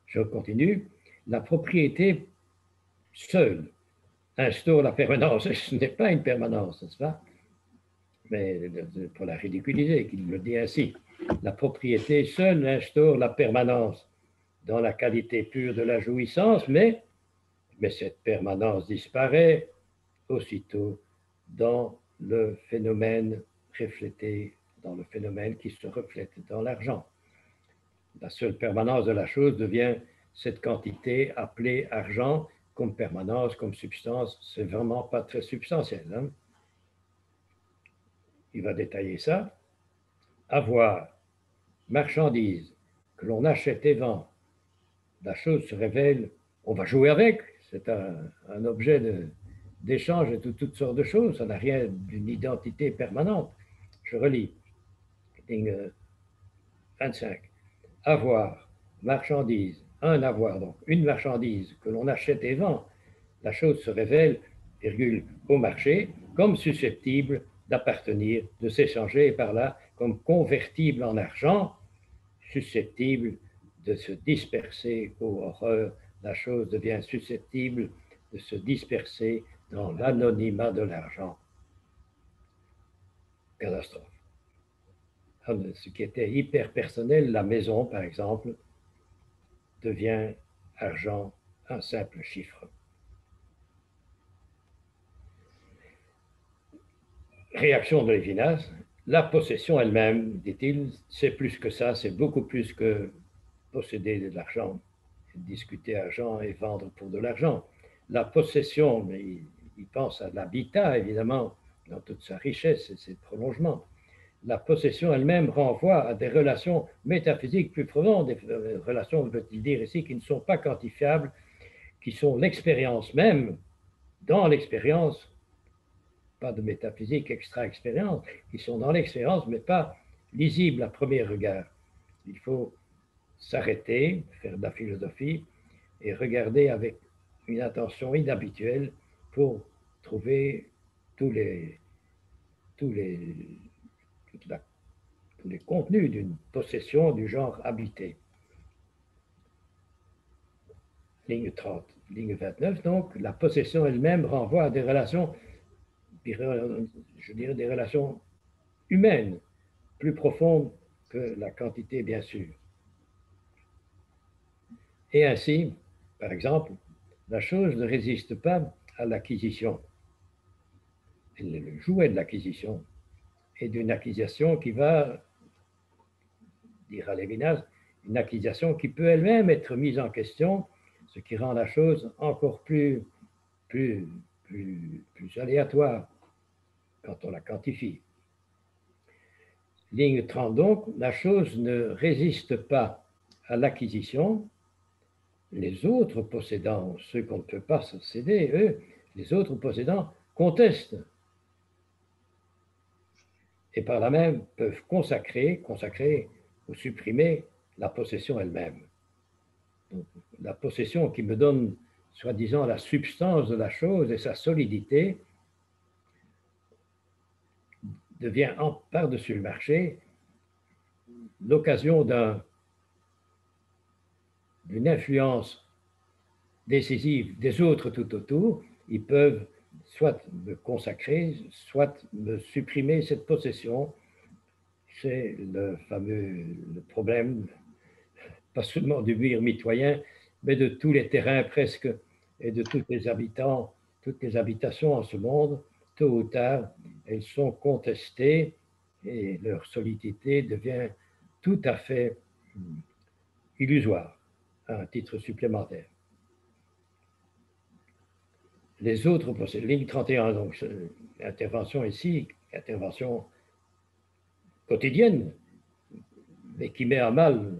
Je continue. La propriété seule instaure la permanence. Ce n'est pas une permanence, n'est-ce pas? Mais pour la ridiculiser, qu'il le dit ainsi. La propriété seule instaure la permanence dans la qualité pure de la jouissance, mais cette permanence disparaît aussitôt dans le phénomène reflété, dans le phénomène qui se reflète dans l'argent. La seule permanence de la chose devient cette quantité appelée argent, comme permanence, comme substance. C'est vraiment pas très substantiel. Hein? Il va détailler ça. Avoir marchandise que l'on achète et vend, la chose se révèle, on va jouer avec, c'est un objet d'échange et de toutes sortes de choses, ça n'a rien d'une identité permanente. Je relis, ligne 25. Avoir, marchandise, un avoir, donc une marchandise que l'on achète et vend, la chose se révèle, virgule, au marché, comme susceptible d'appartenir, de s'échanger, et par là, comme convertible en argent, susceptible de se disperser, ô horreur, la chose devient susceptible de se disperser dans l'anonymat de l'argent. Catastrophe. Ce qui était hyper personnel, la maison par exemple, devient argent, un simple chiffre. Réaction de Lévinas, la possession elle-même, dit-il, c'est plus que ça, c'est beaucoup plus que posséder de l'argent, discuter argent et vendre pour de l'argent. La possession, mais il pense à l'habitat évidemment, dans toute sa richesse et ses prolongements. La possession elle-même renvoie à des relations métaphysiques plus profondes, des relations, veut-il dire ici, qui ne sont pas quantifiables, qui sont l'expérience même, dans l'expérience, pas de métaphysique extra-expérience, qui sont dans l'expérience, mais pas lisibles à premier regard. Il faut s'arrêter, faire de la philosophie et regarder avec une attention inhabituelle pour trouver tous les contenus d'une possession du genre habité. Ligne 30, ligne 29, donc, la possession elle-même renvoie à des relations, je dirais des relations humaines, plus profondes que la quantité, bien sûr. Et ainsi, par exemple, la chose ne résiste pas à l'acquisition. le jouet de l'acquisition, et d'une acquisition qui va, dira Lévinas, une acquisition qui peut elle-même être mise en question, ce qui rend la chose encore plus aléatoire quand on la quantifie. Ligne 30 donc, la chose ne résiste pas à l'acquisition. Les autres possédants, ceux qu'on ne peut pas céder, eux, les autres possédants contestent et par là même peuvent consacrer ou supprimer la possession elle-même. Donc, la possession qui me donne, soi-disant, la substance de la chose et sa solidité devient par-dessus le marché l'occasion d'une influence décisive des autres tout autour. Ils peuvent soit me consacrer, soit me supprimer cette possession. C'est le problème, pas seulement du mur mitoyen, mais de tous les terrains presque, et de tous les habitants, toutes les habitations en ce monde. Tôt ou tard, elles sont contestées et leur solidité devient tout à fait illusoire à un titre supplémentaire. Les autres, ligne 31, donc intervention ici, intervention quotidienne, mais qui met à mal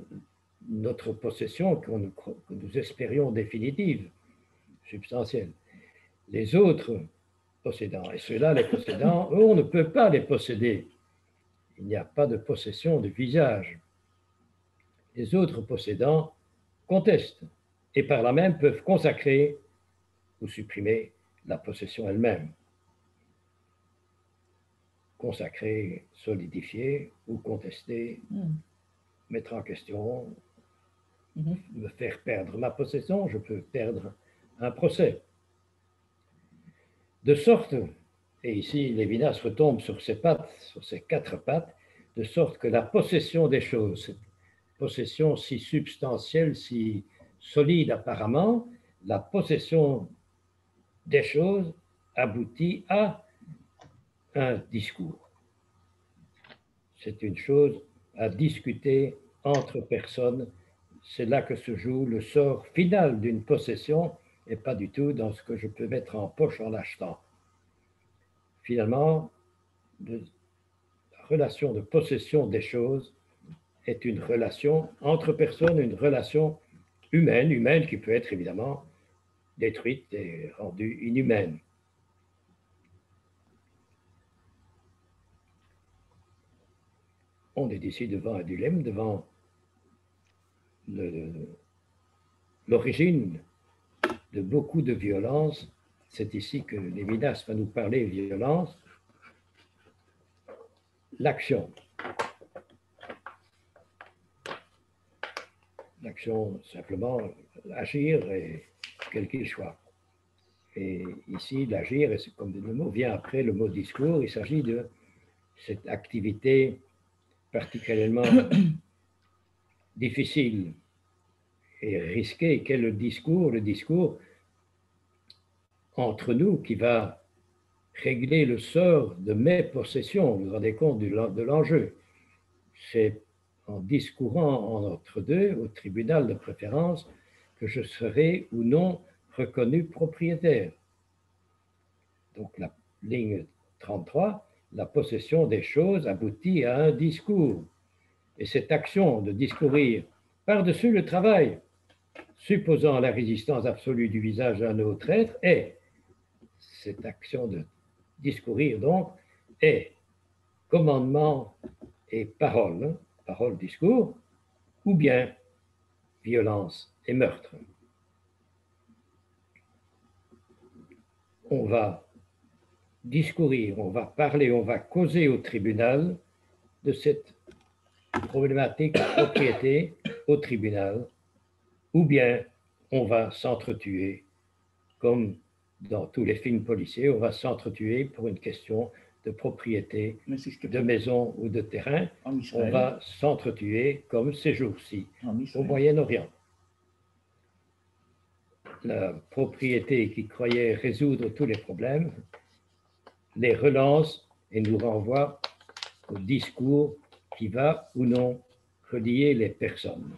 notre possession que nous espérions définitive, substantielle. Les autres possédants, et ceux-là, les possédants, eux, on ne peut pas les posséder. Il n'y a pas de possession de visage. Les autres possédants contestent et par là même peuvent consacrer ou supprimer la possession elle-même. Consacrer, solidifier ou contester, mettre en question, me faire perdre ma possession, je peux perdre un procès. De sorte, et ici Lévinas retombe sur ses pattes, sur ses quatre pattes, de sorte que la possession des choses, cette possession si substantielle, si solide apparemment, la possession des choses aboutit à un discours. C'est une chose à discuter entre personnes. C'est là que se joue le sort final d'une possession et pas du tout dans ce que je peux mettre en poche en l'achetant. Finalement, la relation de possession des choses est une relation entre personnes, une relation humaine qui peut être évidemment détruite et rendue inhumaine. On est ici devant un dilemme, devant l'origine de beaucoup de violences. C'est ici que Lévinas va nous parler de violence. L'action. L'action, simplement, agir, et quel qu'il soit. Et ici, l'agir, comme le mot vient après le mot discours, il s'agit de cette activité particulièrement difficile et risquée qu'est le discours entre nous qui va régler le sort de mes possessions. Vous vous rendez compte de l'enjeu. C'est en discourant entre deux, au tribunal de préférence, que je serai ou non reconnu propriétaire. Donc la ligne 33, la possession des choses aboutit à un discours. Et cette action de discourir par-dessus le travail, supposant la résistance absolue du visage d'un autre être, est, cette action de discourir donc, est commandement et parole, parole, discours, ou bien violence et meurtre. On va discourir, on va parler, on va causer au tribunal de cette problématique de propriété au tribunal, ou bien on va s'entretuer, comme dans tous les films policiers, on va s'entretuer pour une question de propriété de maison ou de terrain. On va s'entretuer comme ces jours-ci au Moyen-Orient. La propriété qui croyait résoudre tous les problèmes les relance et nous renvoie au discours qui va ou non relier les personnes.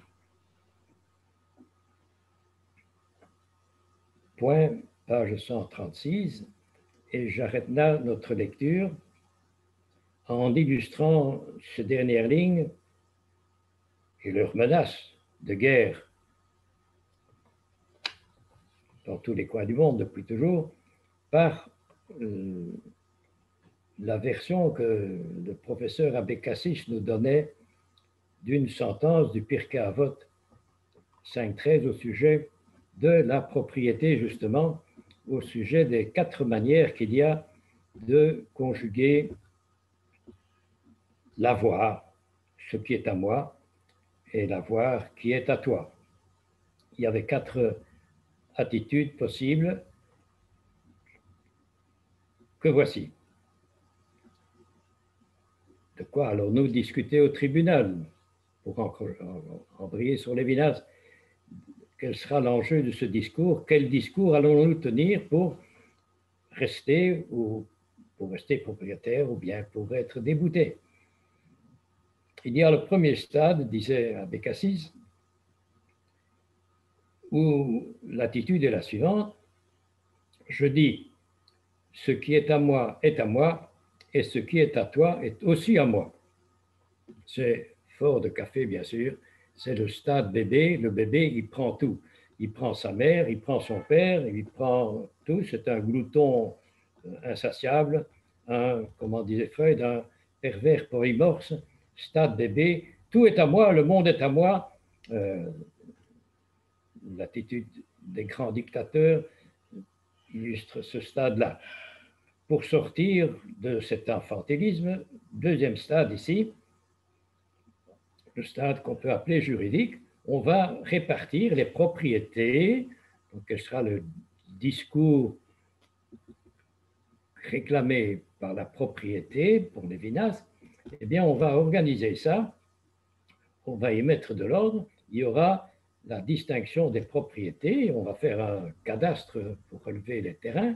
Point, page 136, et j'arrête là notre lecture en illustrant ces dernières lignes et leurs menaces de guerre dans tous les coins du monde depuis toujours par la version que le professeur Abécassis nous donnait d'une sentence du Pirkei Avot 5.13 au sujet de la propriété, justement, au sujet des 4 manières qu'il y a de conjuguer l'avoir, ce qui est à moi, et l'avoir qui est à toi. Il y avait 4 attitudes possibles que voici. De quoi allons-nous discuter au tribunal pour embrayer sur l'évidence? Quel sera l'enjeu de ce discours? Quel discours allons-nous tenir pour rester ou pour rester propriétaire ou bien pour être débouté? Il y a le premier stade, disait Abécassis, où l'attitude est la suivante. Je dis, ce qui est à moi, et ce qui est à toi est aussi à moi. C'est fort de café, bien sûr. C'est le stade bébé. Le bébé, il prend tout. Il prend sa mère, il prend son père, il prend tout. C'est un glouton insatiable, comment disait Freud, un pervers polymorphe, stade bébé. Tout est à moi, le monde est à moi. L'attitude des grands dictateurs illustre ce stade-là. Pour sortir de cet infantilisme, deuxième stade ici, le stade qu'on peut appeler juridique, on va répartir les propriétés, donc quel sera le discours réclamé par la propriété pour Lévinas, eh bien on va organiser ça, on va y mettre de l'ordre, il y aura la distinction des propriétés, on va faire un cadastre pour relever les terrains,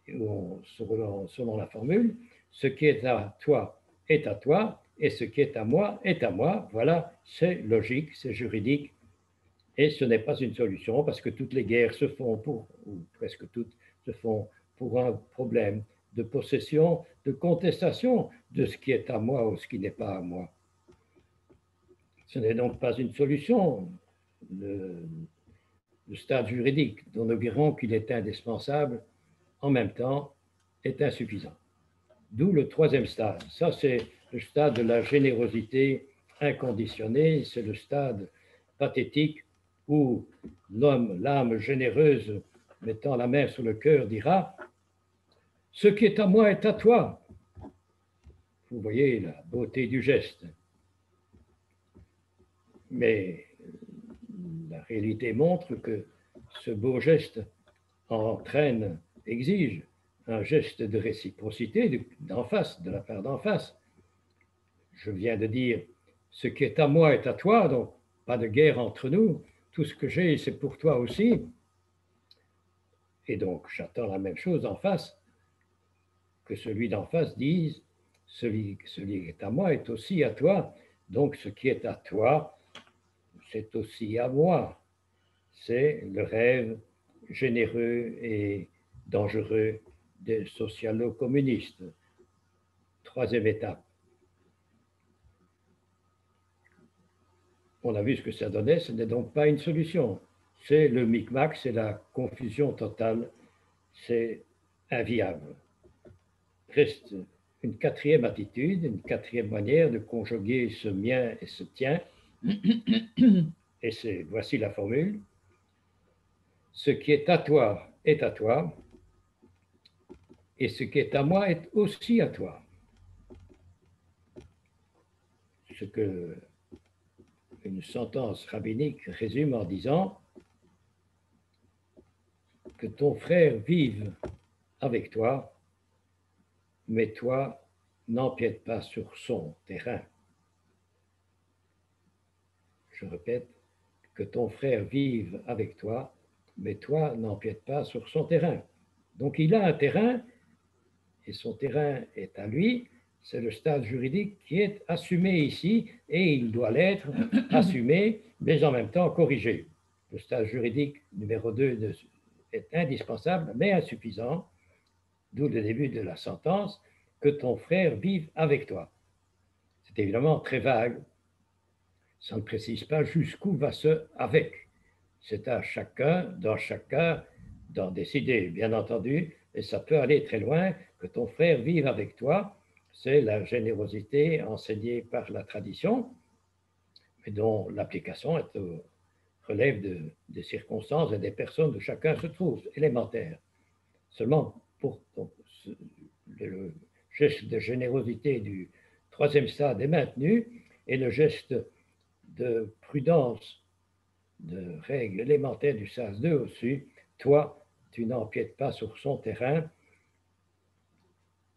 selon la formule, ce qui est à toi est à toi, et ce qui est à moi est à moi. Voilà, c'est logique, c'est juridique, et ce n'est pas une solution, parce que toutes les guerres se font ou presque toutes, se font pour un problème de possession, de contestation de ce qui est à moi ou ce qui n'est pas à moi. Ce n'est donc pas une solution. Le stade juridique, dont nous dirons qu'il est indispensable, en même temps, est insuffisant. D'où le troisième stade. Ça, c'est le stade de la générosité inconditionnée, c'est le stade pathétique où l'homme, l'âme généreuse, mettant la main sur le cœur, dira « Ce qui est à moi est à toi ». Vous voyez la beauté du geste. Mais la réalité montre que ce beau geste exige un geste de réciprocité d'en face, de la part d'en face. Je viens de dire, ce qui est à moi est à toi, donc pas de guerre entre nous, tout ce que j'ai, c'est pour toi aussi. Et donc, j'attends la même chose en face, que celui d'en face dise, celui qui est à moi est aussi à toi, donc ce qui est à toi, c'est aussi à moi. C'est le rêve généreux et dangereux des socialo-communistes. Troisième étape. On a vu ce que ça donnait, ce n'est donc pas une solution. C'est le micmac, c'est la confusion totale, c'est inviable. Reste une quatrième attitude, une quatrième manière de conjuguer ce mien et ce tien. Et voici la formule. Ce qui est à toi, et ce qui est à moi est aussi à toi. Ce que une sentence rabbinique résume en disant que ton frère vive avec toi, mais toi, n'empiète pas sur son terrain. Je répète, que ton frère vive avec toi, mais toi, n'empiète pas sur son terrain. Donc il a un terrain, et son terrain est à lui, c'est le stade juridique qui est assumé ici et il doit l'être assumé, mais en même temps corrigé. Le stade juridique numéro 2 est indispensable, mais insuffisant, d'où le début de la sentence, que ton frère vive avec toi. C'est évidemment très vague. Ça ne précise pas jusqu'où va ce « avec ». C'est à chacun, dans chaque cas, d'en décider, bien entendu, et ça peut aller très loin, que ton frère vive avec toi. C'est la générosité enseignée par la tradition, mais dont l'application relève des circonstances et des personnes où chacun se trouve, élémentaire. Seulement, pour le geste de générosité du troisième stade est maintenu, et le geste de prudence, de règle élémentaire du SAS 2 aussi, toi, tu n'empiètes pas sur son terrain,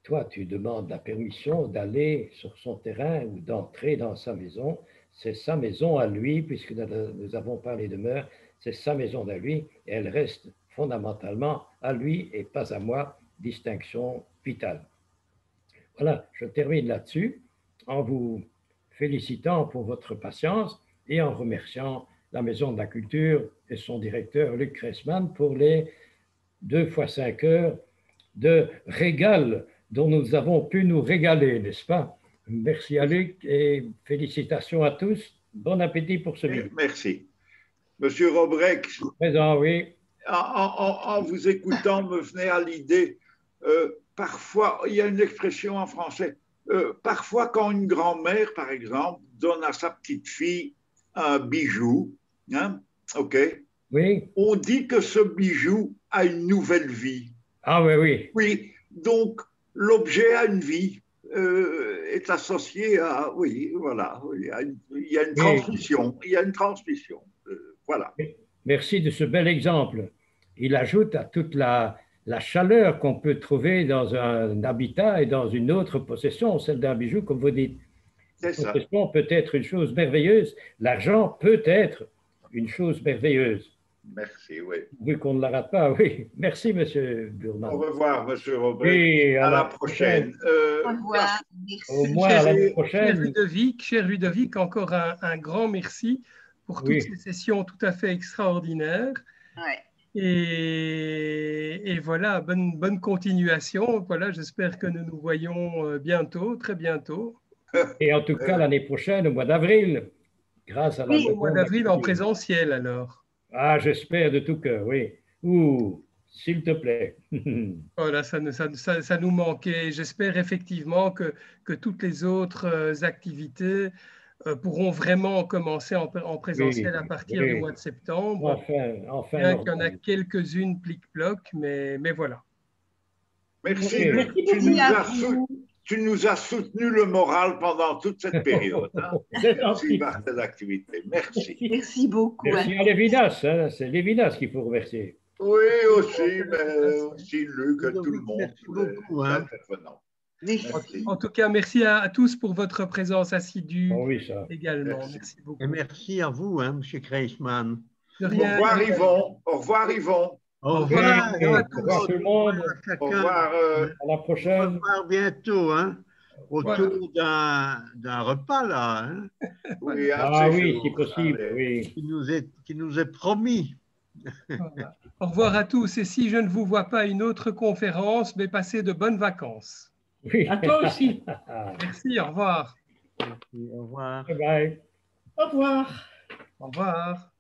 toi, tu demandes la permission d'aller sur son terrain ou d'entrer dans sa maison, c'est sa maison à lui, puisque nous avons parlé de mœurs, c'est sa maison à lui, et elle reste fondamentalement à lui et pas à moi, distinction vitale. Voilà, je termine là-dessus en vous félicitant pour votre patience et en remerciant la Maison de la Culture et son directeur Luc Cressman pour les 2 fois 5 heures de régal dont nous avons pu nous régaler, n'est-ce pas? Merci à Luc et félicitations à tous. Bon appétit pour ce midi. Merci. Monsieur Robrec, présent, oui. En vous écoutant, me venait à l'idée, parfois, il y a une expression en français, parfois quand une grand-mère, par exemple, donne à sa petite fille un bijou, hein, ok, oui. On dit que ce bijou a une nouvelle vie. Ah oui, oui. Oui, donc l'objet a une vie, est associé à, oui, voilà, il y a une transmission, il y a une transmission, voilà. Merci de ce bel exemple. Il ajoute à toute la chaleur qu'on peut trouver dans un habitat et dans une autre possession, celle d'un bijou, comme vous dites. La possession peut être une chose merveilleuse, l'argent peut être une chose merveilleuse. Merci, oui. Vu qu'on ne la rate pas, oui. Merci, M. Burman. Au revoir, M. Robert. Oui, à la prochaine. Au revoir. Au moins à la prochaine. Cher Ludovic, encore un grand merci pour toutes ces sessions tout à fait extraordinaires. Ouais. Et voilà, bonne continuation. Voilà, j'espère que nous nous voyons bientôt, très bientôt. Et en tout cas, l'année prochaine, au mois d'avril, grâce à la... Oui, au mois d'avril en présentiel, alors. Ah, j'espère de tout cœur, oui. Ouh, s'il te plaît. Voilà, ça nous manquait. J'espère effectivement que toutes les autres activités pourront vraiment commencer en présentiel à partir du mois de septembre. Enfin. Bien qu'il y en a quelques-unes plic-ploc, mais voilà. Merci. Tu nous as soutenu le moral pendant toute cette période. Hein. Merci par tes activités. Merci. Merci beaucoup. Merci à Lévinas. Hein. C'est Lévinas qu'il faut remercier. Oui, aussi, mais aussi Luc, tout le monde. Merci beaucoup. Hein. Merci. En tout cas, merci à tous pour votre présence assidue également. Merci beaucoup. Et merci à vous, hein, M. Kreisman. Au revoir, Yvon. Au revoir, Yvon. Au revoir. Au revoir tout le monde. Au revoir. À la prochaine. Au revoir bientôt, hein, autour d'un repas, là. Hein. Oui, oui, si possible. Oui. Qui nous est promis. Voilà. Au revoir à tous. Et si je ne vous vois pas à une autre conférence, mais passez de bonnes vacances. Oui. À toi aussi. Merci, au revoir. Merci, au revoir. Bye bye. Au revoir. Au revoir.